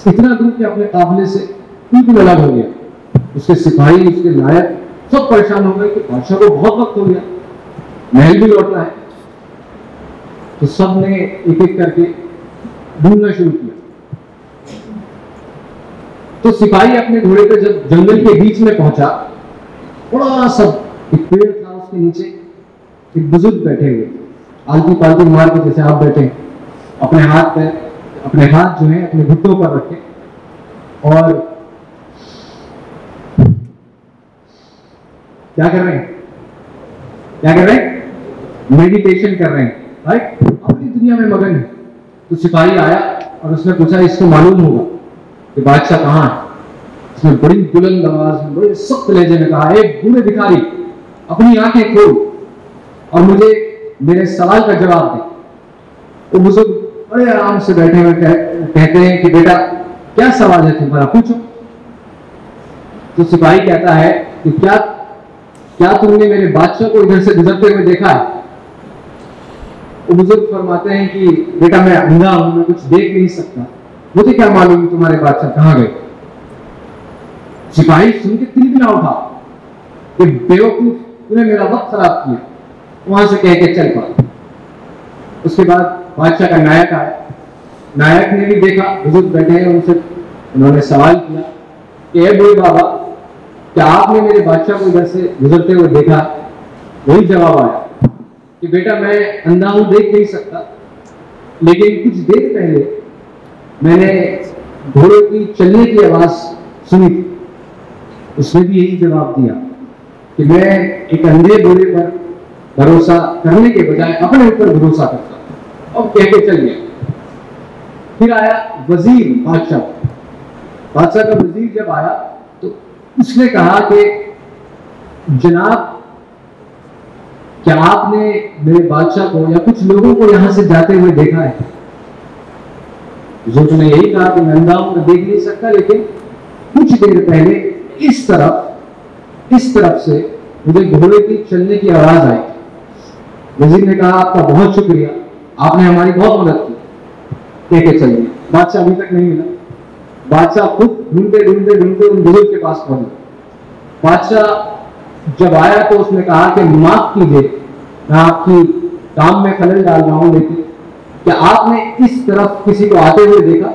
इतना दूर कि अपने काफिले से बिल्कुल अलग हो गया। उसके सिपाही, उसके नायक सब परेशान हो गए कि बादशाह को बहुत वक्त हो गया, महल भी लौटना है। तो सब ने एक एक करके ढूंढना शुरू किया। तो सिपाही अपने घोड़े पे जब जंगल के बीच में पहुंचा, बड़ा सा एक पेड़ था, उसके नीचे एक बुजुर्ग बैठे हुए, आलती पालती मार के जैसे आप बैठे, अपने हाथ जो है अपने घुटनों पर रखे और क्या कर रहे हैं? क्या कर रहे हैं? मेडिटेशन कर रहे हैं, राइट? अपनी दुनिया में मगन है। तो सिपाही आया और उसने पूछा, इसको मालूम होगा कि बादशाह कहाँ है? उसने बड़ी बुलंद आवाज में, बड़े सख्त लहजे में कहा, एक बूढ़े भिखारी, अपनी आंखें खोल और मुझे मेरे सवाल का जवाब दे। वो बुजुर्ग बड़े आराम से बैठे हुए कहते हैं कि बेटा क्या सवाल है तुम्हारा, पूछो। तो सिपाही कहता है कि क्या तुमने मेरे बादशाह को इधर से गुजरते हुए देखा है? वो बुजुर्ग फरमाते हैं कि बेटा मैं अंधा हूं, मैं कुछ देख नहीं सकता, मुझे क्या मालूम तुम्हारे बादशाह कहां गए। सिपाही सुन के तिलमिला उठा कि बेवकूफ, तूने मेरा वक्त खराब किया। वहां से कह के चल पड़ा। उसके बाद बादशाह का नायक आया। नायक ने भी देखा बुजुर्ग बैठे हैं, उन्होंने सवाल किया कि ए बूढ़े बाबा, क्या आपने मेरे बादशाह को इधर से गुजरते हुए देखा? वही जवाब आया कि बेटा मैं अंधा हूं, देख नहीं सकता, लेकिन कुछ देर पहले मैंने घोड़े की चलने की आवाज सुनी थी। उसने भी यही जवाब दिया कि मैं एक अंधे घोड़े पर भरोसा करने के बजाय अपने ऊपर भरोसा करता हूं, और कह के चल गया। फिर आया वजीर बादशाह का वजीर जब आया तो उसने कहा कि जनाब, क्या आपने मेरे बादशाह को या कुछ लोगों को यहां से जाते हुए देखा है? जो ने यही कहा कि मैं अंधा हूं, मैं देख नहीं सकता, लेकिन कुछ देर पहले इस तरफ से मुझे घोड़े की चलने की आवाज आई। वजीर ने कहा आपका बहुत शुक्रिया, आपने हमारी बहुत मदद की, कह के चलिए। बादशाह अभी तक नहीं मिला। बादशाह खुद ढूंढते उन बुजुर्ग के पास पहुंचे। बादशाह जब आया तो उसने कहा कि माफ कीजिए, मैं आपकी काम में खलल डाल रहा हूं, लेकिन क्या आपने इस तरफ किसी को आते हुए देखा?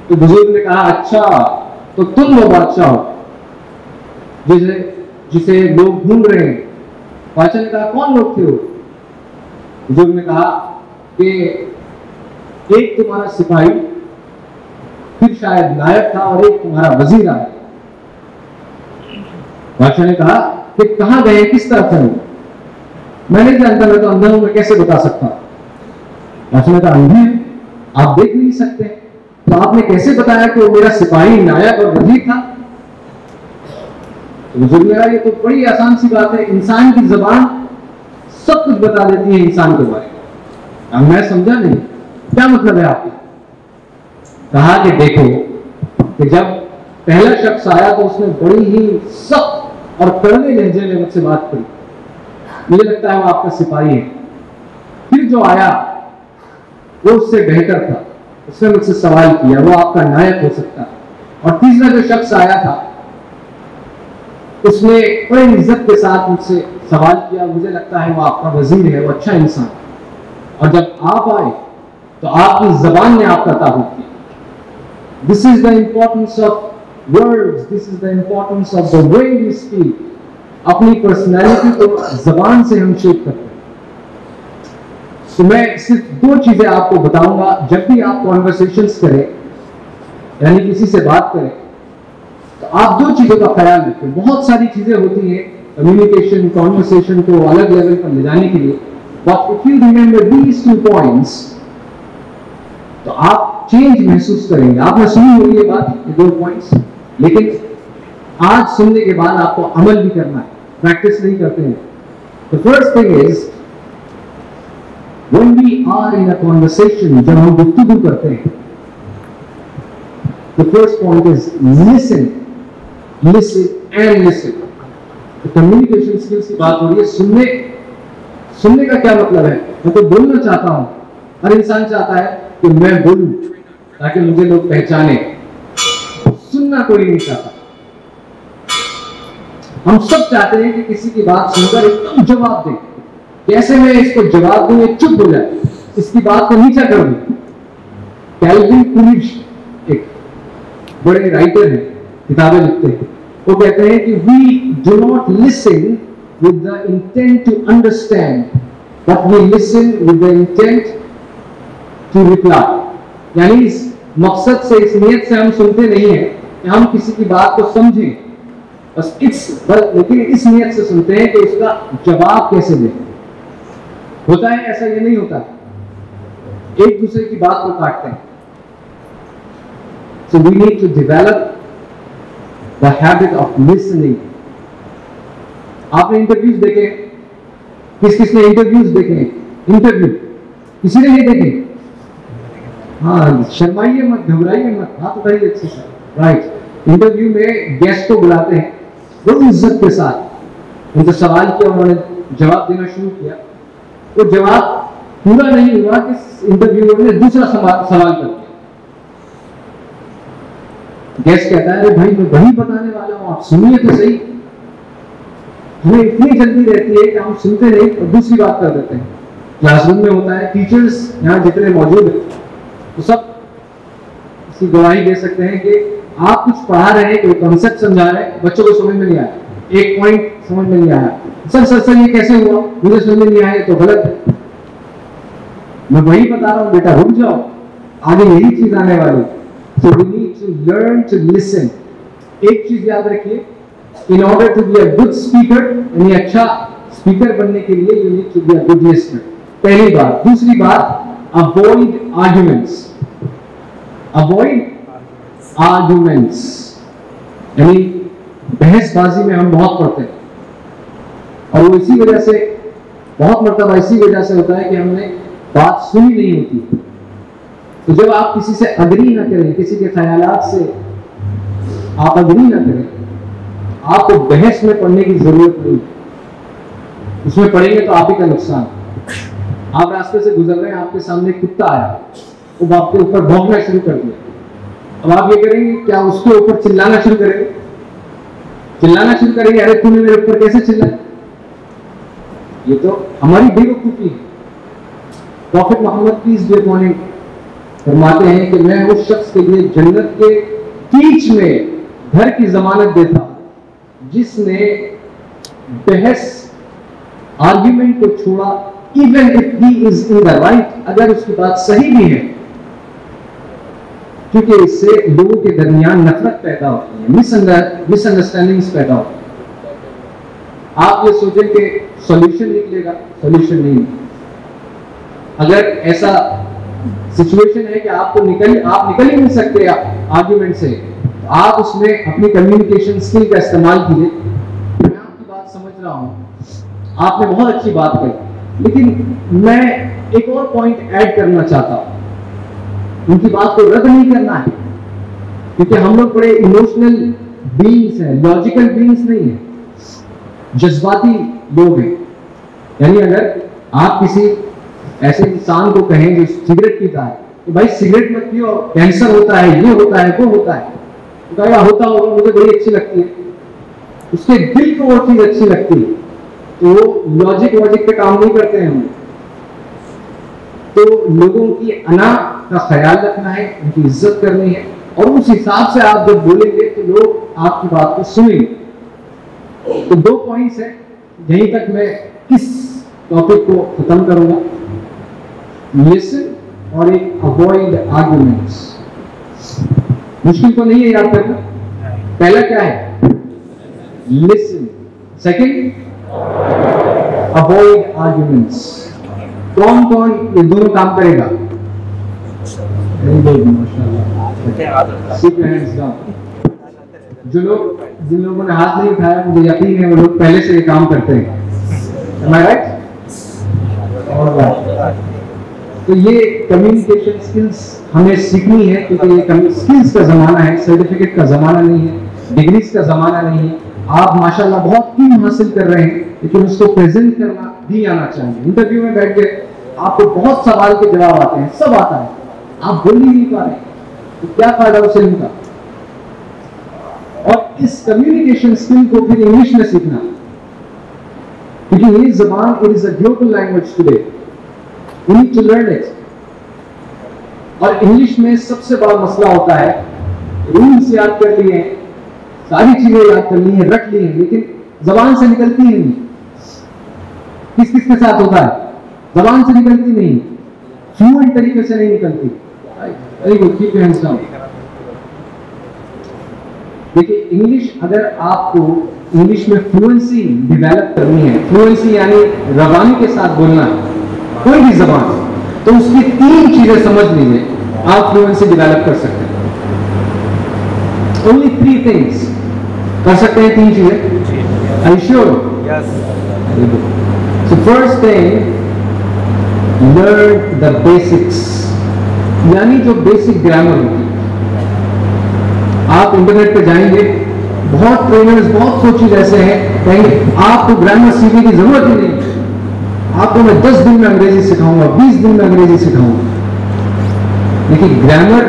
तो बुजुर्ग ने कहा, अच्छा तो तुम वो बादशाह हो जिसे लोग ढूंढ रहे हैं। बादशाह ने कहा, कौन लोग थे वो? बुजुर्ग ने कहा कि एक तुम्हारा सिपाही, फिर शायद नायक था, और एक तुम्हारा वजीर आया। बादशाह ने कहा कि कहां गए, किस तरफ है? मैं नहीं जानता, मैं तो अंधा हूं, मैं कैसे बता सकता? बादशाह ने कहा, अंधे हैं, आप देख नहीं सकते, तो आपने कैसे बताया कि वो मेरा सिपाही, नायक और वजीर था? तो बुजुर्ग ने कहा, ये तो बड़ी आसान सी बात है, इंसान की जबान सब कुछ बता देती है इंसान के बारे में। अब मैं समझा नहीं, क्या मतलब है आपका? कहा कि देखो कि जब पहला शख्स आया तो उसने बड़ी ही सख्त और कड़वे लहजे में मुझसे बात की, मुझे लगता है वो आपका सिपाही है। फिर जो आया वो उससे बेहतर था, उसने मुझसे सवाल किया, वो आपका नायक हो सकता है। और तीसरा जो शख्स आया था उसने बड़ी इज्जत के साथ मुझसे सवाल किया, मुझे लगता है वो आपका वजीर है, वो अच्छा इंसान। और जब आप आए तो आपकी जबान ने आपका ताबूत किया। This is the importance of words, this is the importance of the way we speak. अपनी पर्सनैलिटी को जबान से हम शेप करते हैं। तो मैं सिर्फ दो चीजें आपको बताऊंगा जब भी आप कॉन्वर्सेशंस करें, यानी किसी से बात करें, तो आप दो चीजों का ख्याल रखें। बहुत सारी चीजें होती हैं कम्युनिकेशन, कॉन्वर्सेशन को अलग लेवल पर ले जाने के लिए, but if you remember these 2 points तो आप चेंज महसूस करेंगे। आपने सुनी होगी ये बात, ये 2 पॉइंट्स, लेकिन आज सुनने के बाद आपको अमल भी करना है, प्रैक्टिस नहीं करते हैं। The first thing is when we are in a conversation, जब हम गुफ्तगू करते हैं, the first point is listen, listen and listen। तो कम्युनिकेशन स्किल्स की बात हो रही है। सुनने का क्या मतलब है? मैं तो बोलना चाहता हूं, हर इंसान चाहता है कि मैं बोलूं ताकि मुझे लोग पहचाने। सुनना कोई नहीं चाहता। हम सब चाहते हैं कि किसी की बात सुनकर एकदम जवाब दें, कैसे मैं इसको जवाब दूं, ये चुप हो जाए, इसकी बात को नीचा कर दूं। कैल्विन कुलिश एक बड़े राइटर हैं, किताबें लिखते हैं, वो कहते हैं कि we do not listen with the intent to understand, but we listen with the intent to reply. यानी इस मकसद से, इस नियत से हम सुनते नहीं हैं कि हम किसी की बात को समझें, बस लेकिन इस नियत से सुनते हैं कि उसका जवाब कैसे दें। होता है ऐसा? ये नहीं होता, एक दूसरे की बात को काटते हैं। So we need to develop the habit of listening। आपने इंटरव्यूज देखे? किसने इंटरव्यूज देखे? इंटरव्यू किसी ने नहीं देखे? हाँ, शर्माइए मत, घबराइए मत, हाथ उठाइए अच्छे से। राइट, इंटरव्यू में गेस्ट को बुलाते हैं, बड़ी इज्जत के साथ उनसे सवाल किया, उन्होंने जवाब देना शुरू किया। वो जवाब पूरा नहीं हुआ कि इंटरव्यूअर ने दूसरा सवाल कर दिया। गेस्ट कहता है, अरे भाई मैं वही बताने वाला हूं, आप सुनिए तो सही। हमें इतनी जल्दी रहती है कि हम सुनते नहीं और दूसरी बात कर देते हैं। क्लासरूम में होता है, टीचर्स यहाँ जितने मौजूद हैं तो सब इसकी गवाही दे सकते हैं कि आप कुछ पढ़ा रहे हैं, कोई कॉन्सेप्ट समझा रहे हैं, बच्चों को समझ में नहीं आया, एक पॉइंट समझ में नहीं आया, सर ये कैसे हुआ, मुझे समझ में नहीं आया, तो गलत है। मैं वही बता रहा हूं, बेटा रुक जाओ, आगे यही चीज आने वाली। So we need to learn to listen. एक चीज याद रखिए, in order to be a good speaker, यानी अच्छा स्पीकर बनने के लिए you need to be a good listener, पहली बात। दूसरी बात, अवॉइड आर्ग्यूमेंट्स। अवॉइड आर्ग्यूमेंट्स यानी बहसबाजी में हम बहुत पड़ते हैं, और वो इसी वजह से, बहुत मर्तबा इसी वजह से होता है कि हमने बात सुनी नहीं होती। तो जब आप किसी से अग्री ना करें, किसी के ख्यालात से आप अग्री ना करें, आपको बहस में पढ़ने की जरूरत नहीं। उसमें पढ़ेंगे तो आप ही का नुकसान। आप रास्ते से गुजर रहे हैं, आपके सामने कुत्ता आया, वो आपके ऊपर भौंकना शुरू कर दिया। अब आप ये करेंगे, क्या उसके ऊपर चिल्लाना शुरू करेंगे? चिल्लाना शुरू करेंगे, अरे तूने मेरे ऊपर कैसे चिल्लाया? ये तो हमारी बेवकूफी है। Prophet Muhammad peace be upon him फरमाते हैं कि मैं उस शख्स के लिए जन्नत के बीच में घर की जमानत देता जिसने बहस आर्ग्यूमेंट को छोड़ा, even if he is in the right, अगर उसकी बात सही भी है, क्योंकि इससे लोगों के दरमियान नफरत पैदा होती है, मिसअंडरस्टैंडिंग्स पैदा होती है। आप ये सोचें कि सॉल्यूशन निकलेगा, सॉल्यूशन नहीं। अगर ऐसा सिचुएशन है कि आप निकल ही नहीं सकते आर्ग्यूमेंट से, तो आप उसमें अपनी कम्युनिकेशन स्किल का इस्तेमाल कीजिए। मैं आपकी बात समझ रहा हूं, आपने बहुत अच्छी बात कही, लेकिन मैं एक और पॉइंट ऐड करना चाहता हूं। उनकी बात को रद्द नहीं करना है, क्योंकि हम लोग बड़े इमोशनल बीइंग्स हैं, लॉजिकल बीइंग्स नहीं है, जज्बाती लोग हैं। यानी अगर आप किसी ऐसे इंसान को कहें जो सिगरेट पीता है कि भाई सिगरेट मत पियो, कैंसर होता है, ये होता है, वो होता है, तो कहेगा होता होगा, मुझे बड़ी अच्छी लगती है, उसके दिल को वो चीज अच्छी लगती है, तो वो लॉजिक पे काम नहीं करते हैं हम। तो लोगों की अना का ख्याल रखना है, उनकी इज्जत करनी है, और उस हिसाब से आप जब बोलेंगे तो लोग आपकी बात को सुनेंगे। तो 2 पॉइंट्स हैं, यहीं तक मैं इस टॉपिक को खत्म करूंगा। लिसन और एक अवॉइड आर्ग्यूमेंट्स। मुश्किल तो नहीं है याद करना। पहला क्या है? लिसन। Second, avoid arguments. कौन कौन ये दोनों काम करेगा? जो लोग, जिन लोगों ने हाथ नहीं उठाया, मुझे यकीन है वो लोग पहले से ये काम करते हैं। Am I right? तो ये कम्युनिकेशन स्किल्स हमें सीखनी है, क्योंकि ये स्किल्स का जमाना है, सर्टिफिकेट का जमाना नहीं है, डिग्रीज का जमाना नहीं है। आप माशाल्लाह बहुत इल्म हासिल कर रहे हैं, लेकिन उसको प्रेजेंट करना भी आना चाहिए। इंटरव्यू में बैठ के आपको बहुत सवाल के जवाब आते हैं, सब आता है, आप बोल ही नहीं पा रहे, तो क्या फायदा उस इल्म का? और इस कम्युनिकेशन स्किल को फिर इंग्लिश में सीखना, क्योंकि ये जबान, it is a global language today, we need to learn it. और इंग्लिश में सबसे बड़ा मसला होता है, रूल्स याद कर लिए हैं, सारी चीजें याद कर ली हैं, रट ली हैं, लेकिन जबान से निकलती ही नहीं। किस किस के साथ होता है? जबान से निकलती नहीं, फ्लुएंट तरीके से नहीं निकलती। Very good, keep your hands down. देखिए, इंग्लिश अगर आपको इंग्लिश में फ्लुएंसी डेवलप करनी है, फ्लुएंसी यानी रवानी के साथ बोलना है कोई भी जबान, तो उसकी 3 चीजें समझ लीजिए, आप फ्लुएंसी डेवलप कर सकते हैं। Only 3 things कर सकते हैं, 3 चीजें। Are you sure? Yes. Very good. So first thing, learn the basics, यानी जो बेसिक ग्रामर होती है। आप इंटरनेट पे जाएंगे, बहुत ट्रेनर्स, बहुत कोचेज ऐसे हैं, कहेंगे आपको ग्रामर सीखने की जरूरत ही नहीं, आपको मैं 10 दिन में अंग्रेजी सिखाऊंगा, 20 दिन में अंग्रेजी सिखाऊंगा। लेकिन ग्रामर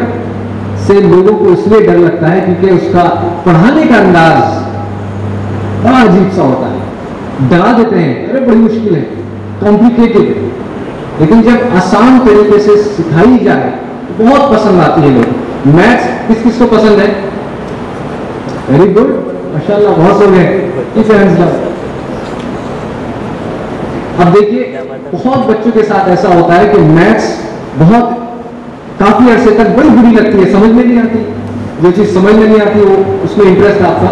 से लोगों को इसलिए डर लगता है क्योंकि उसका पढ़ाने का अंदाज बड़ा अजीब सा होता है, डरा देते हैं, अरे बड़ी मुश्किल है, कॉम्प्लिकेटेड है। लेकिन जब आसान तरीके से सिखाई जाए तो बहुत पसंद आती है लोग। मैथ्स किस किस को पसंद है? वेरी गुड, माशाल्लाह, बहुत हो गए। अब देखिए, बहुत बच्चों के साथ ऐसा होता है कि मैथ्स बहुत काफी अरसे तक बड़ी बुरी लगती है, समझ में नहीं आती। जो चीज समझ में नहीं आती, वो उसमें इंटरेस्ट आपका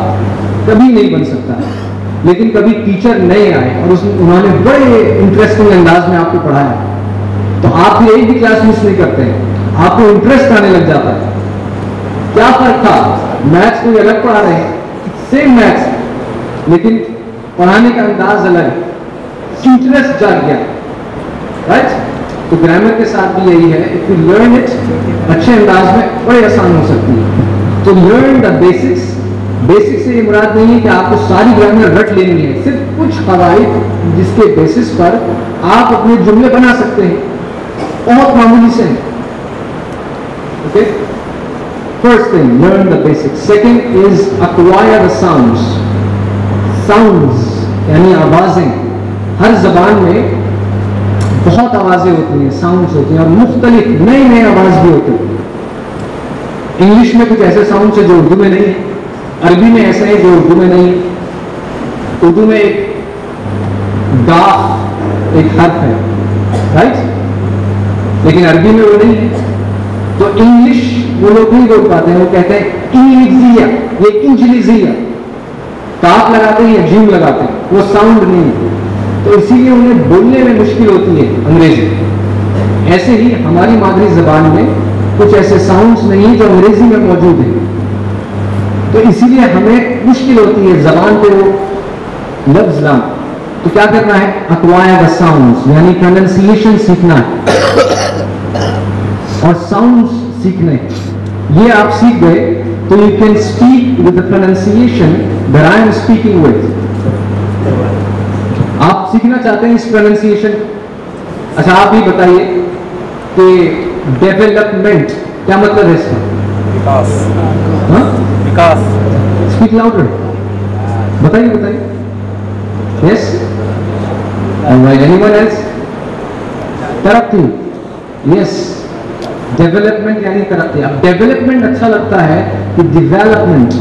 कभी नहीं बन सकता। लेकिन कभी टीचर नए आए और उन्होंने बड़े इंटरेस्टिंग अंदाज में आपको पढ़ाया, तो आप भी एक भी क्लास मिस नहीं करते हैं, आपको इंटरेस्ट आने लग जाता है। क्या फर्क था? मैथ्स कोई अलग पढ़ा रहे हैं, सेम मैथ्स, लेकिन पढ़ाने का अंदाज अलग, इंटरेस्ट जाग गया, राइट? तो ग्रामर के साथ भी यही है, इफ यू लर्न इट अच्छे अंदाज में, बड़े आसान हो सकती है। तो लर्न द बेसिक्स। बेसिक से ये मुराद नहीं है कि आपको सारी ग्रामर रट लेनी है, सिर्फ कुछ कवाइद जिसके बेसिस पर आप अपने जुमले बना सकते हैं, बहुत मामूली से। Okay, first thing, learn the basics. Second is acquire the sounds. Sounds यानी आवाजें। हर जबान में बहुत आवाज़ें होती हैं, साउंड्स होती हैं, और मुख्तलिफ नए नए आवाज़ भी होते हैं। इंग्लिश में कुछ ऐसे साउंड्स है जो उर्दू में नहीं है, अरबी में ऐसा है जो उर्दू में नहीं है। उर्दू में एक गाफ एक हर्फ है, राइट, लेकिन अरबी में वो नहीं है। तो इंग्लिश वो लोग नहीं बोल पाते हैं, वो कहते हैं इंग्लिजिया, ये इंजलिजिया, काफ लगाते हैं या जीम लगाते हैं, वो साउंड नहीं है, तो इसीलिए उन्हें बोलने में मुश्किल होती है अंग्रेजी। ऐसे ही हमारी मादरी जबान में कुछ ऐसे साउंड्स नहीं है जो अंग्रेजी में मौजूद है, तो इसीलिए हमें मुश्किल होती है जबान पे वो लफ्ज लाना। तो क्या करना है, अक्वायर द साउंड्स, यानी प्रोनाउंसिएशन सीखना है और साउंड्स सीखने। ये आप सीख गए तो you can speak with the pronunciation that I am speaking with. आप सीखना चाहते हैं इस प्रोनाउंसिएशन। अच्छा, आप ही बताइए कि डेवलपमेंट क्या मतलब है इसका? विकास। हाँ, विकास। स्पीक लाउडर, बताइए बताइए। Yes, anyone else? तरक्की, यस, डेवलपमेंट यानी तरक्की। अब डेवलपमेंट अच्छा लगता है कि डेवलपमेंट,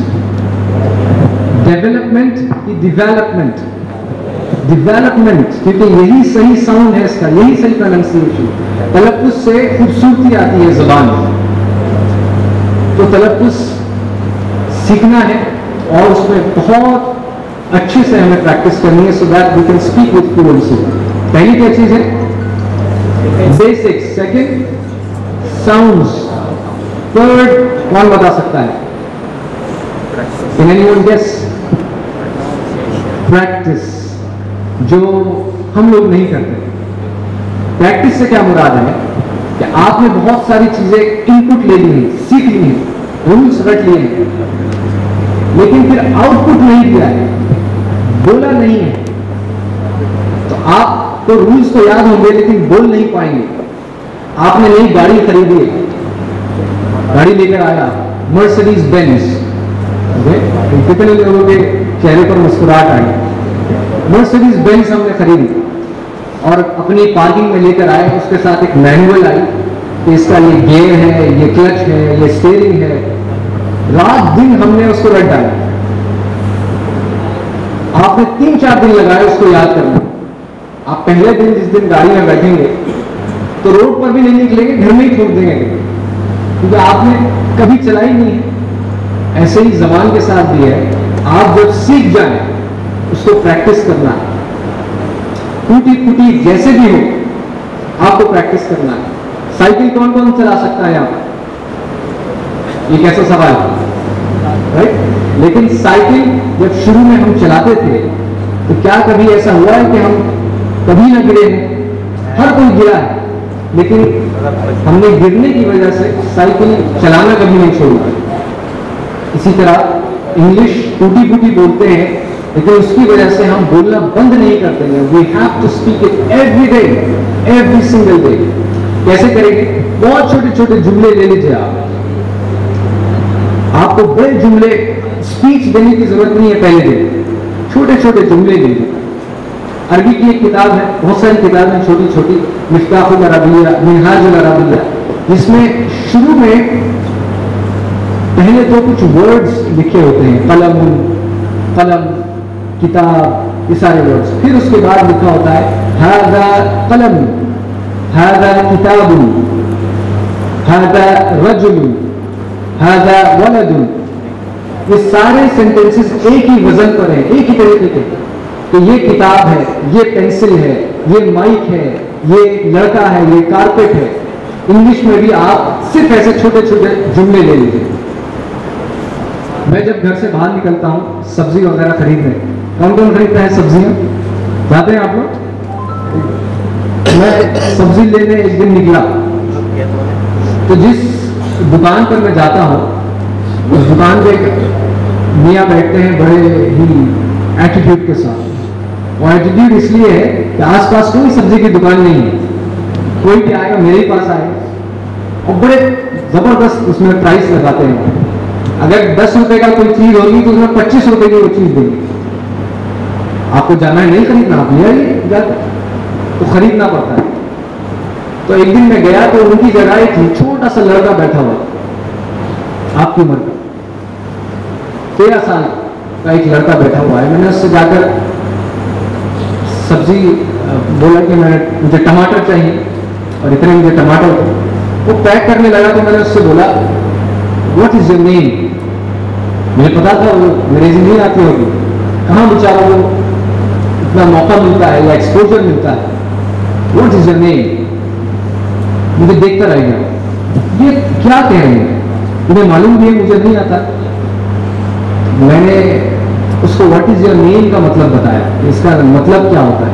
डेवलपमेंट की डेवलपमेंट, डेवलपमेंट, क्योंकि यही सही साउंड है इसका, यही सही प्रोनाउंसिएशन। तलफ्फुज़ से खूबसूरती आती है जबान में, तो तलफ्फुज़ सीखना है और उसमें बहुत अच्छे से हमें प्रैक्टिस करनी है, so that we can speak with fluency. पहली क्या चीज है? बेसिक्स। Second, sounds. थर्ड, कौन बता सकता है? Can anyone guess? प्रैक्टिस, जो हम लोग नहीं करते। प्रैक्टिस से क्या मुराद है कि आपने बहुत सारी चीजें इनपुट ले ली हैं, सीख ली हैं, रूल्स रट लिए हैं, लेकिन फिर आउटपुट नहीं दिया है, बोला नहीं है, तो आप तो रूल्स तो याद होंगे लेकिन बोल नहीं पाएंगे। आपने नई गाड़ी खरीदी है, गाड़ी लेकर आया मर्सिडीज बेंज, कितने लोगों के चेहरे पर मुस्कुराहट आई। मर्सिडीज बेंज हमने खरीदी और अपनी पार्किंग में लेकर आए, उसके साथ एक मैनुअल आई कि इसका ये गियर है, ये क्लच है, ये स्टीयरिंग है। रात दिन हमने उसको रट डाला। आपने 3-4 दिन लगाए उसको याद करने। आप पहले दिन जिस दिन गाड़ी में बैठेंगे तो रोड पर भी नहीं निकलेंगे, घर में ही छोड़ देंगे, क्योंकि आपने कभी चलाई नहीं है। ऐसे ही जबान के साथ भी है, आप जब सीख जाए उसको प्रैक्टिस करना है, टूटी फूटी जैसे भी हो आपको प्रैक्टिस करना है। साइकिल कौन कौन चला सकता है आप? ये कैसा सवाल है, राइट? लेकिन साइकिल जब शुरू में हम चलाते थे तो क्या कभी ऐसा हुआ है कि हम कभी ना गिरे हैं? हर कोई गिरा है, लेकिन हमने गिरने की वजह से साइकिल चलाना कभी नहीं छोड़ा। इसी तरह इंग्लिश टूटी फूटी बोलते हैं, लेकिन उसकी वजह से हम बोलना बंद नहीं करते हैं। We have to speak it every day, every single day. कैसे करेंगे? बहुत छोटे छोटे जुमले ले लीजिए आप। आपको बड़े जुमले स्पीच देने की जरूरत नहीं है पहले दिन, छोटे छोटे जुमले लीजिए। अरबी की एक किताब है, बहुत सारी किताबें छोटी छोटी, मिफ्ताहुल अरबिया, मिनहाजुल अरबिया, जिसमें शुरू में पहले तो कुछ वर्ड्स लिखे होते हैं, कलम, कलम, किताब, ये सारे वर्ड्स। फिर उसके बाद लिखा होता है हादा कलम, हादा किताबुन, हादा रजुलुन, हादा वलदुन। ये सारे सेंटेंसेस एक ही वजन पर हैं, एक ही तरीके के। तो ये किताब है, ये पेंसिल है, ये माइक है, ये लड़का है, ये कारपेट है। इंग्लिश में भी आप सिर्फ ऐसे छोटे छोटे जुमले ले लीजिए। मैं जब घर से बाहर निकलता हूँ सब्जी वगैरह खरीदने, कौन कौन खरीदता है सब्जियां? जाते हैं आप लोग? मैं सब्जी लेने एक दिन निकला, तो जिस दुकान पर मैं जाता हूँ उस दुकान पे मियाँ बैठते हैं बड़े ही एटीट्यूड के साथ। वो एटीट्यूड इसलिए है कि आसपास कोई सब्जी की दुकान नहीं है, कोई भी आएगा मेरे ही पास आएगा, और बड़े जबरदस्त उसमें प्राइस लगाते हैं। अगर 10 रुपए का कोई चीज होगी तो उसमें 25 रुपए की वो चीज देंगे। आपको जाना है नहीं खरीदना, आप ले आइए जाकर, तो खरीदना पड़ता है। तो एक दिन मैं गया तो उनकी जगह एक छोटा सा लड़का बैठा हुआ, आपकी उम्र का 13 साल का एक लड़का बैठा हुआ है। मैंने उससे जाकर सब्जी बोला कि मुझे टमाटर चाहिए और इतने मुझे टमाटर थे। वो पैक करने लगा तो मैंने उससे बोला व्हाट इज योर नेम। मुझे पता था वो अंग्रेजी नहीं आती होगी, कहाँ बेचारा वो इतना मौका मिलता है या एक्सपोजर मिलता है। What is your name. मुझे देखता रह गया, ये क्या कह रहे हैं, मुझे मालूम भी है मुझे नहीं आता। मैंने उसको व्हाट इज योर नेम का मतलब बताया, इसका मतलब क्या होता है।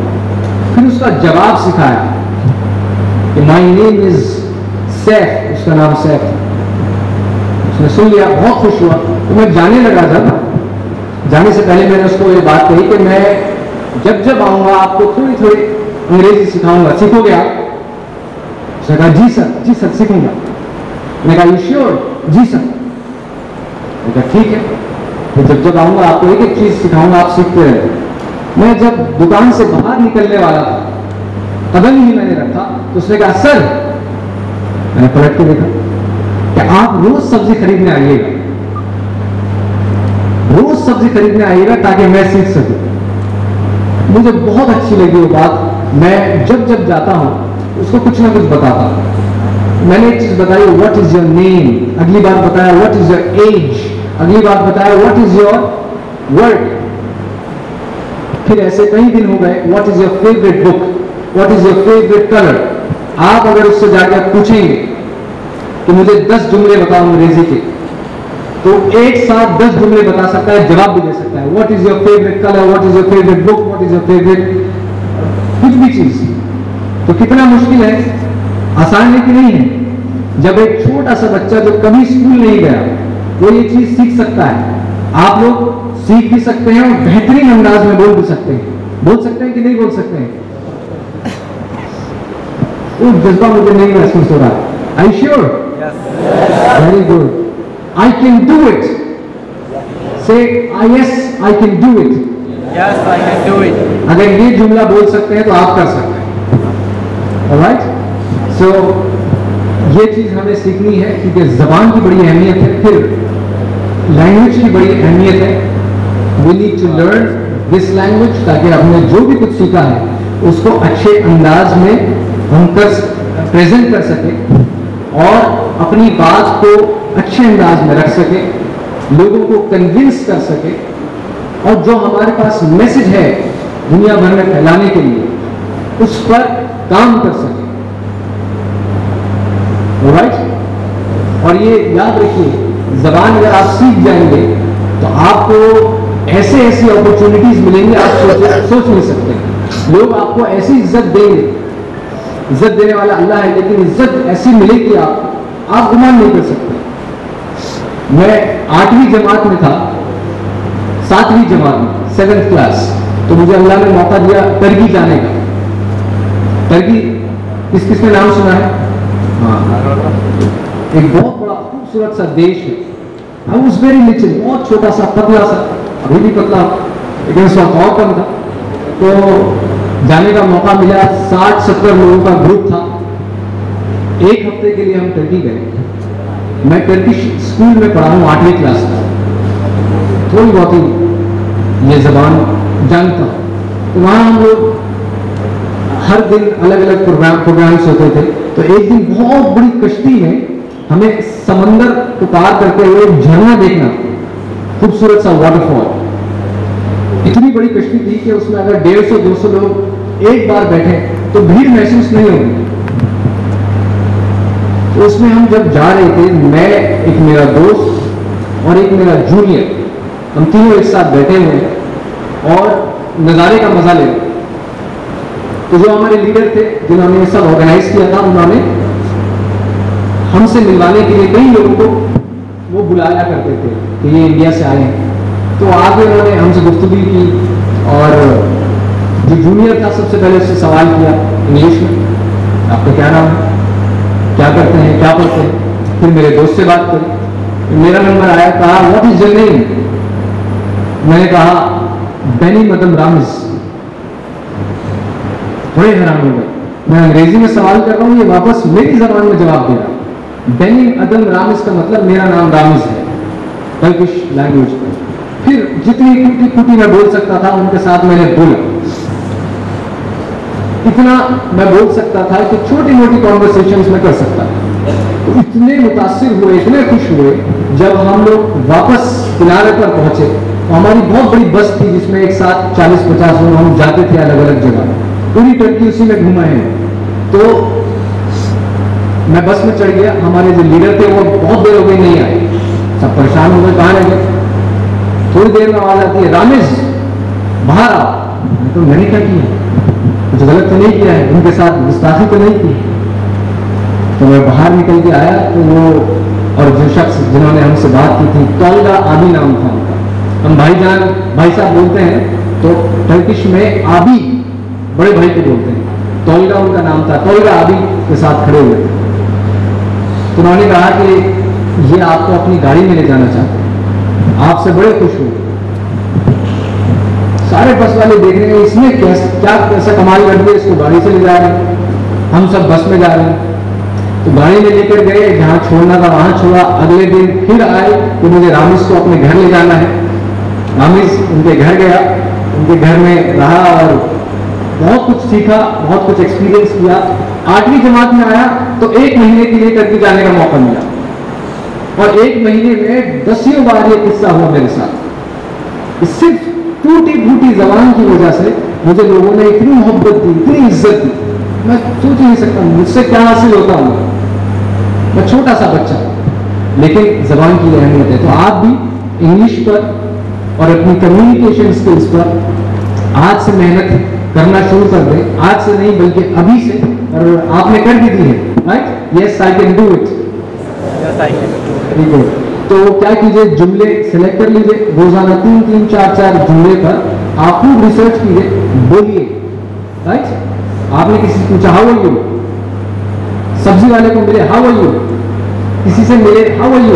फिर उसका जवाब सिखाया कि माई नेम इज सैफ, उसका नाम सैफ था। उसने सुन लिया, बहुत खुश हुआ। तो मैं जाने लगा था, जाने से पहले मैंने उसको ये बात कही कि मैं जब जब आऊंगा आपको थोड़ी थोड़ी अंग्रेजी सिखाऊंगा, सीखोगे आप। उसने कहा जी सर सीखूंगा। मैंने कहा यू श्योर, जी सर। मैंने कहा ठीक है, तो जब जब आऊंगा आपको एक एक चीज सिखाऊंगा, आप सीखते रहे। मैं जब दुकान से बाहर निकलने वाला था, कदम ही मैंने रखा तो उसने कहा सर। मैंने पलट के देखा कि आप रोज सब्जी खरीदने आइएगा, रोज सब्जी खरीदने आइएगा ताकि मैं सीख सकूं। मुझे बहुत अच्छी लगी वो बात। मैं जब जब जाता हूं उसको कुछ ना कुछ बताता हूं। मैंने एक चीज बताई, व्हाट इज योर नेम। अगली बार बताया व्हाट इज योर एज। अगली बार बताया व्हाट इज योर वर्क। फिर ऐसे कई दिन हो गए, what is your favourite book, what is your favourite colour. आप अगर उससे जाकर पूछेंगे कि मुझे 10 जुमले बताओ अंग्रेजी के, तो एक साथ 10 जुमले बता सकता है, जवाब भी दे सकता है। What is your favourite colour, what is your favourite book, what is your favourite कुछ भी चीज। तो कितना मुश्किल है, आसान है कि नहीं है। जब एक छोटा सा बच्चा जो कभी स्कूल नहीं गया वो ये चीज सीख सकता है, आप लोग सीख भी सकते हैं और बेहतरीन अंदाज में बोल भी सकते हैं। बोल सकते हैं कि नहीं बोल सकते हैं। वो जज्बा मुझे नहीं महसूस हो रहा। I you sure? Very good. I can do it. Say yes I can do it. Yes, I can do it. अगर ये जुमला बोल सकते हैं तो आप कर सकते हैं। ऑलराइट, सो ये चीज हमें सीखनी है क्योंकि जबान की बड़ी अहमियत है, फिर लैंग्वेज की बड़ी अहमियत है। We need to learn this language ताकि हमने जो भी कुछ सीखा है उसको अच्छे अंदाज में हम प्रेजेंट कर सके और अपनी बात को अच्छे अंदाज में रख सके, लोगों को कन्विंस कर सके और जो हमारे पास मैसेज है दुनिया भर में फैलाने के लिए उस पर काम कर सके। ऑलराइट, और ये याद रखिए, जबान अगर आप सीख जाएंगे तो आपको ऐसे ऐसी अपॉर्चुनिटीज मिलेंगी आप सोच नहीं सकते। लोग आपको ऐसी इज्जत देंगे, इज्जत देने वाला अल्लाह है, लेकिन इज्जत ऐसी मिलेगी आप गुमान नहीं कर सकते। मैं 8वीं जमात में था, 7वीं जमात में 7th क्लास, तो मुझे अल्लाह ने मौका दिया टर्की जाने का। टर्की किसने नाम सुना है? हाँ, एक बहुत बड़ा खूबसूरत सा देश है। आई वाज वेरी लिटिल, बहुत छोटा सा पतला सा, अभी भी पतला, लेकिन उस वक्त और कम था। तो जाने का मौका मिला, 60-70 लोगों का ग्रुप था। एक हफ्ते के लिए हम टर्की गए। मैं टर्किश स्कूल में पढ़ा हूँ 8वीं क्लास का, थोड़ी बहुत ही ये जबान जानता हूँ। तो वहाँ हम लोग हर दिन अलग अलग प्रोग्राम्स होते थे। तो एक दिन बहुत बड़ी कश्ती में हमें समंदर को पार करते हुए झरना देखना, खूबसूरत सा वाटरफॉल। इतनी बड़ी कश्ती थी कि उसमें अगर 150-200 लोग एक बार बैठे तो भीड़ महसूस नहीं होगी। तो उसमें हम जब जा रहे थे, मैं, एक मेरा दोस्त और एक मेरा जूनियर, हम तीनों एक साथ बैठे हुए और नज़ारे का मजा ले रहे। तो जो हमारे लीडर थे जिन्होंने ये सब ऑर्गेनाइज किया था, उन्होंने हमसे मिलवाने के लिए कई लोगों को वो बुलाया करते थे कि ये इंडिया से आए हैं। तो आगे उन्होंने हमसे गुफ्तगू की और जो जूनियर था सबसे पहले उससे सवाल किया इंग्लिश में, आपका क्या नाम है, क्या करते हैं, क्या पढ़ते हैं। फिर मेरे दोस्त से बात करी, मेरा नंबर आया, कहा व्हाट इज योर नेम। मैंने कहा बेनी मदम रामिज। बड़े हैरान हो गए, मैं अंग्रेजी में सवाल कर रहा हूँ, ये वापस मेरी जबान में जवाब दे रहा है। बेनी अदम रामिज का मतलब मेरा नाम रामिज है, टर्किश लैंग्वेज में। फिर जितनी टूटी फूटी मैं बोल सकता था उनके साथ मैंने बोला। इतना मैं बोल सकता था कि छोटी मोटी कॉन्वर्सेशंस में कर सकता था। तो इतने मुतासिर हुए, इतने खुश हुए जब हम लोग वापस किनारे पर पहुंचे। तो हमारी बहुत बड़ी बस थी जिसमें एक साथ 40-50 लोग हम जाते थे अलग अलग जगह, पूरी टर्की उसी में घुमाए हैं। तो मैं बस में चढ़ गया, हमारे जो लीडर थे वो बहुत देर हो गई नहीं आए, सब परेशान हो गए, कहाँ रह गए। थोड़ी देर में आवाज आती है, रामिज बाहर आओ। तो मैंने क्या किया, कुछ गलत तो नहीं किया है, उनके साथ गुस्ताखी तो नहीं की। तो मैं बाहर निकल के आया तो वो और जो शख्स जिन्होंने हमसे बात की थी, तोल्गा आबी नाम था उनका। हम भाईजान भाई साहब बोलते हैं, तो टर्किश में आबी बड़े भाई को बोलते हैं, तोल्गा उनका नाम था। तोल्गा आबी के साथ खड़े हुए थे। तो उन्होंने कहा कि ये आपको अपनी गाड़ी में ले जाना चाहते हैं, आपसे बड़े खुश हुए। सारे बस वाले देख रहे हैं इसमें क्या कैसा कमाल कर दिया, इसको गाड़ी से ले जा रहे हैं, हम सब बस में जा रहे हैं। तो गाड़ी में लेकर गए, जहाँ छोड़ना था वहां छोड़ा। अगले दिन फिर आए कि मुझे रामिज को अपने घर ले जाना है। रामिज उनके घर गया, उनके घर में रहा और बहुत कुछ सीखा, बहुत कुछ एक्सपीरियंस किया। 8वीं जमात में आया तो 1 महीने के लिए टर्की जाने का मौका मिला, और 1 महीने में 10 बार ये किस्सा हुआ मेरे साथ। सिर्फ टूटी फूटी जबान की वजह से मुझे लोगों ने इतनी मोहब्बत दी, इतनी इज्जत दी, मैं सोच नहीं सकता मुझसे क्या हासिल होता हूँ। मैं छोटा सा बच्चा, लेकिन जबान की अहमियत है। तो आप भी इंग्लिश पर और अपनी कम्युनिकेशन स्किल्स पर आज से मेहनत करना शुरू कर दें। आज से नहीं बल्कि अभी से, और आपने कर भी दी है, right? Yes I can do it. ठीक है, तो क्या कीजिए, जुमले सेलेक्ट कर लीजिए, रोजाना 3-3, 4-4 जुमले पर आप खूब रिसर्च कीजिए, बोलिए, राइट? आपने किसी से पूछा हाउ आर यू, सब्जी वाले को मिले हाउ आर यू, किसी से मिले हाउ आर यू,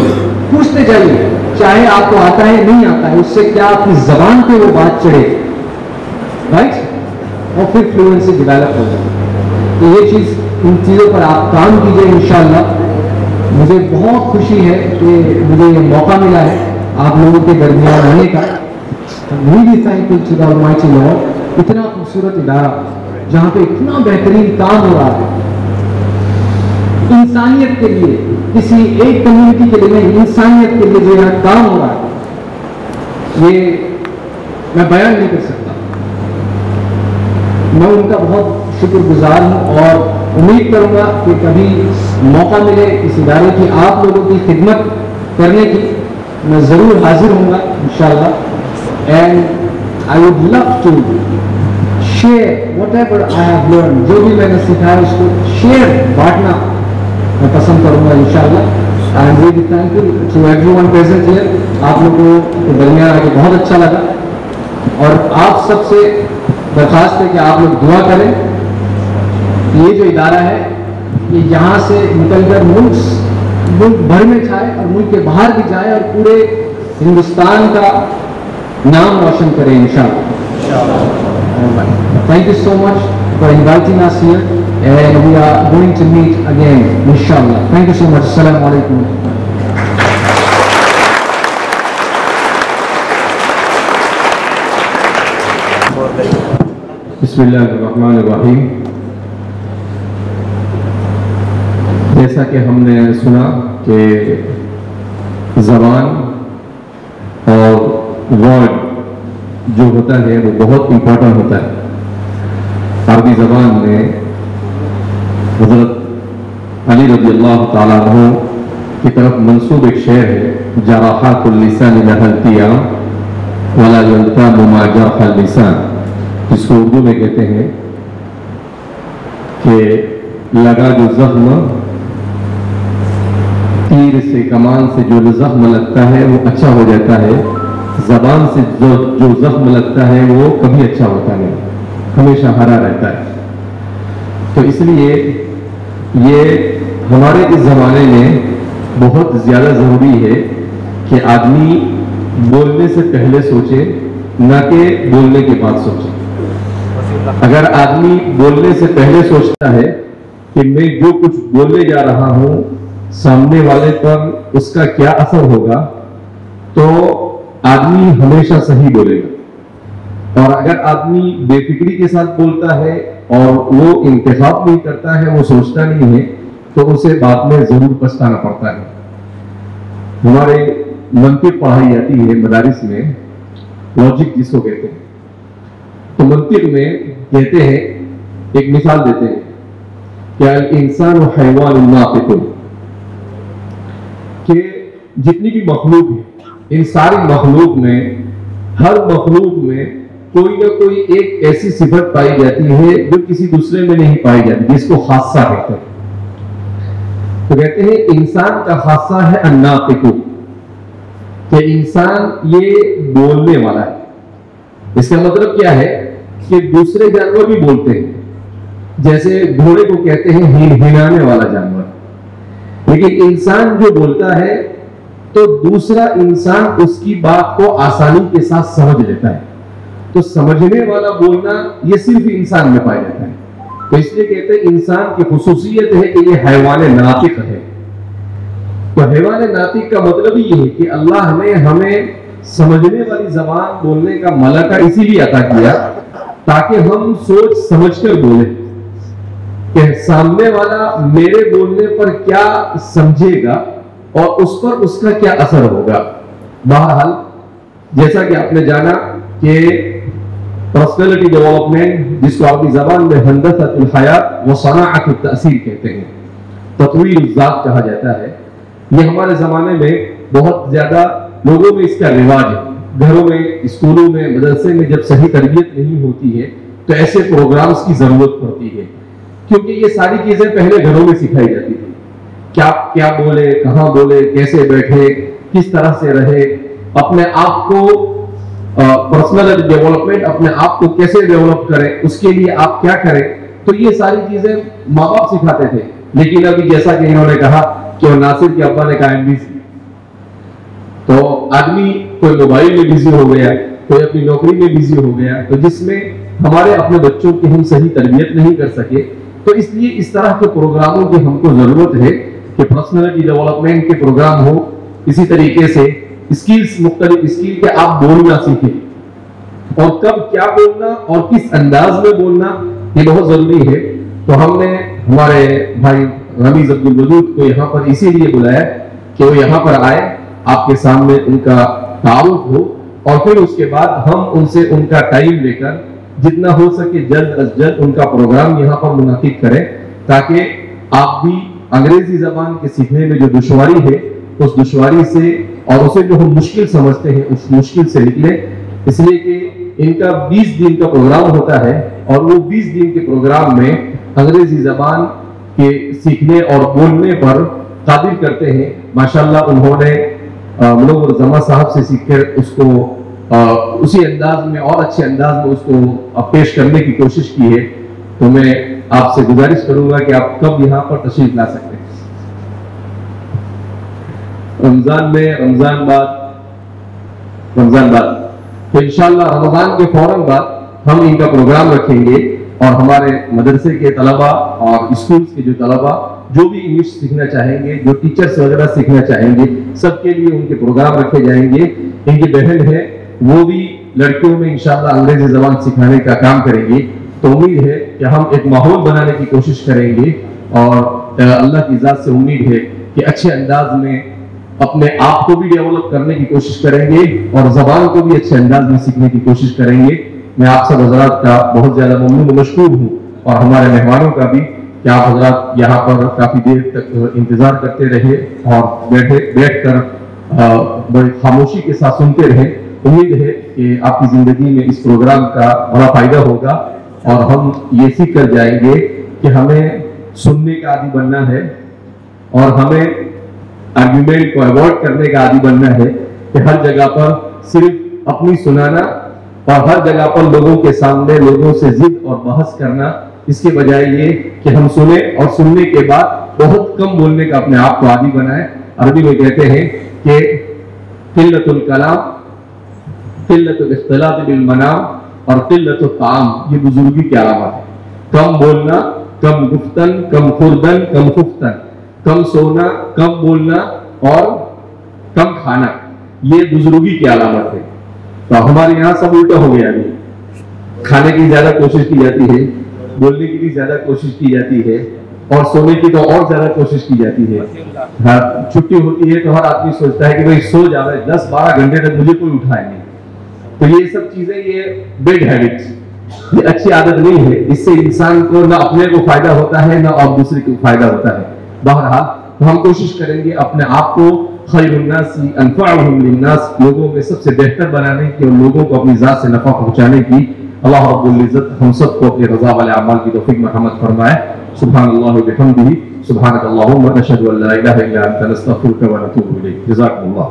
पूछते जाइए, चाहे आपको आता है नहीं आता है, उससे क्या अपनी जबान पे वो बात चढ़े, राइट? और फिर फ्लुएंसी डेवलप हो जाए। तो ये चीज, इन चीजों पर आप काम कीजिए इंशाअल्लाह। मुझे बहुत खुशी है कि मुझे ये मौका मिला है आप लोगों के दरमियान आने का। Really thankful to the almighty lord. इतना खूबसूरत इदारा जहाँ पे इतना बेहतरीन काम हो रहा है इंसानियत के लिए, किसी एक कम्युनिटी के लिए नहीं, इंसानियत के लिए जो यहाँ काम हो रहा है, ये मैं बयान नहीं कर सकता। मैं उनका बहुत शुक्रगुजार हूँ और उम्मीद करूंगा कि कभी मौका मिले इस इदारे की आप लोगों की खिदमत करने की, मैं जरूर हाजिर होऊंगा इंशाअल्लाह। And I would love to share whatever I have learn, जो भी मैंने सीखा है उसको शेयर, बांटना मैं पसंद करूंगा इंशाअल्लाह। I am really thankful to everyone present here. आप लोगों के दरमियान आके बहुत अच्छा लगा, और आप सबसे दरखास्त है कि आप लोग दुआ करें। ये जो इदारा है ये यहाँ से निकलकर मुल्क भर में जाए और मुल्क के बाहर भी जाए और पूरे हिंदुस्तान का नाम रोशन करें इंशाअल्लाह। Thank you so much for inviting us here, and we are going to meet again inshallah. Thank you so much. Assalamu alaikum. बिस्मिल्लाहिर्रहमानिर्रहीम। जैसा कि हमने सुना कि ज़बान और वर्ड जो होता है वो बहुत इम्पोर्टेंट होता है। अरबी ज़बान में हज़रत अली रज़ियल्लाहु ताला अन्हु की तरफ मंसूब एक शेर है, जराहातुल लिसान लहलतिया वला यल्तामु मा जरहल लिसान, जिसको उर्दू में कहते हैं कि लगा जो जख्म, तीर से कमान से जो जख्म लगता है वो अच्छा हो जाता है, जबान से जो जख्म लगता है वो कभी अच्छा होता नहीं, हमेशा हरा रहता है। तो इसलिए ये हमारे इस ज़माने में बहुत ज़्यादा ज़रूरी है कि आदमी बोलने से पहले सोचे, ना कि बोलने के बाद सोचे। अगर आदमी बोलने से पहले सोचता है कि मैं जो कुछ बोलने जा रहा हूं सामने वाले पर उसका क्या असर होगा, तो आदमी हमेशा सही बोलेगा। और अगर आदमी बेफिक्री के साथ बोलता है और वो इंतखाब नहीं करता है, वो सोचता नहीं है, तो उसे बाद में जरूर पछताना पड़ता है। हमारे मंतिक पढ़ाई जाती है मदारिस में, लॉजिक जिसको कहते हैं। तो मंतिक में कहते हैं, एक मिसाल देते हैं कि इंसान और हैवान नातिकुन, कि जितनी भी मखलूक है, इन सारी मखलूक में, हर मखलूक में कोई ना कोई एक ऐसी सिफत पाई जाती है जो किसी दूसरे में नहीं पाई जाती, जिसको खासा कहते हैं। तो कहते हैं इंसान का खासा है अन्नातिकु, कि इंसान ये बोलने वाला है। इसका मतलब क्या है कि दूसरे जानवर भी बोलते हैं, जैसे घोड़े को कहते हैं हिलाने वाला जानवर, लेकिन इंसान जो बोलता है तो दूसरा इंसान उसकी बात को आसानी के साथ समझ लेता है। तो समझने वाला बोलना ये सिर्फ इंसान में पाया जाता है। तो इसलिए कहते हैं इंसान की खुसूसियत है कि ये हैवान नातिक है। तो हैवान नातिक का मतलब ये है कि अल्लाह ने हमें समझने वाली जबान बोलने का मलका इसीलिए अता किया ताकि हम सोच समझकर बोले कि सामने वाला मेरे बोलने पर क्या समझेगा और उस पर उसका क्या असर होगा। बहरहाल जैसा कि आपने जाना कि पर्सनैलिटी डेवलपमेंट, जिसको अरबी जबान में हंदसतुल हयात व सनाअतुत तासीर कहते हैं, तत्वीर ज़ात कहा जाता है, ये हमारे जमाने में बहुत ज्यादा लोगों में इसका रिवाज है। घरों में, स्कूलों में, मदरसे में जब सही तरबियत नहीं होती है तो ऐसे प्रोग्राम्स की जरूरत पड़ती है, क्योंकि ये सारी चीजें पहले घरों में सिखाई जाती थी। क्या क्या बोले, कहाँ बोले, कैसे बैठे, किस तरह से रहे, अपने आप को पर्सनल डेवलपमेंट, अपने आप को कैसे डेवलप करें, उसके लिए आप क्या करें। तो ये सारी चीजें माँ बाप सिखाते थे। लेकिन अभी जैसा कि इन्होंने कहा कि वो नासिर के अब्बा ने कहा एमबीसी, तो आदमी कोई मोबाइल में बिजी हो गया, कोई अपनी नौकरी में बिजी हो गया, तो जिसमें हमारे अपने बच्चों की हम सही तरबियत नहीं कर सके। तो इसलिए इस तरह के प्रोग्रामों की हमको जरूरत है कि पर्सनैलिटी डेवलपमेंट के प्रोग्राम हो। इसी तरीके से स्किल्स, मुख्तलिफ स्किल के आप बोलना सीखें और कब क्या बोलना और किस अंदाज में बोलना, ये बहुत जरूरी है। तो हमने हमारे भाई रमीज अब्दुल वजूद को यहाँ पर इसीलिए बुलाया कि वो यहाँ पर आए, आपके सामने उनका तारुफ हो और फिर उसके बाद हम उनसे उनका टाइम लेकर जितना हो सके जल्द अज जल्द उनका प्रोग्राम यहाँ पर मुनाकिद करें, ताकि आप भी अंग्रेजी जबान के सीखने में जो दुश्वारी है उस दुश्वारी से और उसे जो हम मुश्किल समझते हैं उस मुश्किल से निकले। इसलिए कि इनका 20 दिन का प्रोग्राम होता है और वो 20 दिन के प्रोग्राम में अंग्रेजी जबान के सीखने और बोलने पर काबिल करते हैं। माशाल्लाह उन्होंने मुनव्वर जमा साहब से सीखकर उसको उसी अंदाज में और अच्छे अंदाज में उसको पेश करने की कोशिश की है। तो मैं आपसे गुजारिश करूंगा कि आप कब यहाँ पर तशरीफ ला सकते हैं। रमजान में, रमजान बाद तो इंशाल्लाह रमजान के फौरन बाद हम इनका प्रोग्राम रखेंगे और हमारे मदरसे के तलबा और स्कूल्स के जो तलबा जो भी इंग्लिश सीखना चाहेंगे, जो टीचर्स वगैरह सीखना चाहेंगे, सबके लिए उनके प्रोग्राम रखे जाएंगे। इनकी बहन है वो भी लड़कियों में इंशाल्लाह अंग्रेजी जबान सिखाने का काम करेंगे। तो उम्मीद है कि हम एक माहौल बनाने की कोशिश करेंगे और अल्लाह की ज़ात से उम्मीद है कि अच्छे अंदाज में अपने आप को भी डेवलप करने की कोशिश करेंगे और जबान को भी अच्छे अंदाज में सीखने की कोशिश करेंगे। मैं आप सब हजरात का बहुत ज्यादा ममनून मशकूर हूँ और हमारे मेहमानों का भी कि आप हजरात यहाँ पर काफी देर तक इंतजार करते रहे और बैठकर बड़ी खामोशी के साथ सुनते रहे। उम्मीद है कि आपकी जिंदगी में इस प्रोग्राम का बड़ा फायदा होगा और हम ये सीख कर जाएंगे कि हमें सुनने का आदी बनना है और हमें आर्ग्यूमेंट को अवॉइड करने का आदी बनना है कि हर जगह पर सिर्फ अपनी सुनाना और हर जगह पर लोगों के सामने लोगों से जिद और बहस करना, इसके बजाय ये कि हम सुने और सुनने के बाद बहुत कम बोलने का अपने आप को आदी बनाए। अरबी में कहते हैं कि किल्लतुल कलाम किल्लतुल इख्तिलात बिल मनाम और किल्लत ताम, ये बुजुर्गी की अलामत है। कम बोलना, कम गुफ्तन, कम खुर्दन, कम खुफ्तन, कम सोना, कम बोलना और कम खाना, ये बुजुर्गी की अलामत है। तो हमारे यहाँ सब उल्टा हो गया है, खाने की ज्यादा कोशिश की जाती है, बोलने की भी ज्यादा कोशिश की जाती है और सोने की तो और ज्यादा कोशिश की जाती है। हाँ, छुट्टी होती है तो हर आदमी सोचता है कि भाई सो जावे, 10-12 घंटे तक मुझे कोई उठाए नहीं। तो ये सब चीजें, ये बैड हैबिट्स, ये अच्छी आदत नहीं है। इससे इंसान को ना अपने को फायदा होता है ना और दूसरे को फायदा होता है। बहरहाल तो हम कोशिश करेंगे अपने आप को खैरुन्नासी अनफअहुम लिन्नास, लोगों में सबसे बेहतर बनाने की और लोगों को अपनी जात से नफा पहुंचाने की। अल्लाह रब्बुल इज्जत हम सबको अपनी रजा वाले अमाल की तौफीक मरहमत फरमाए। सुब्हानल्लाहि व बिहम्दिही, सुब्हानकल्लाहुम्मा नशहदु अन ला इलाहा इल्ला अंता नस्तगफिरुका व नतूबु इलैक। जज़ाकुमुल्लाह।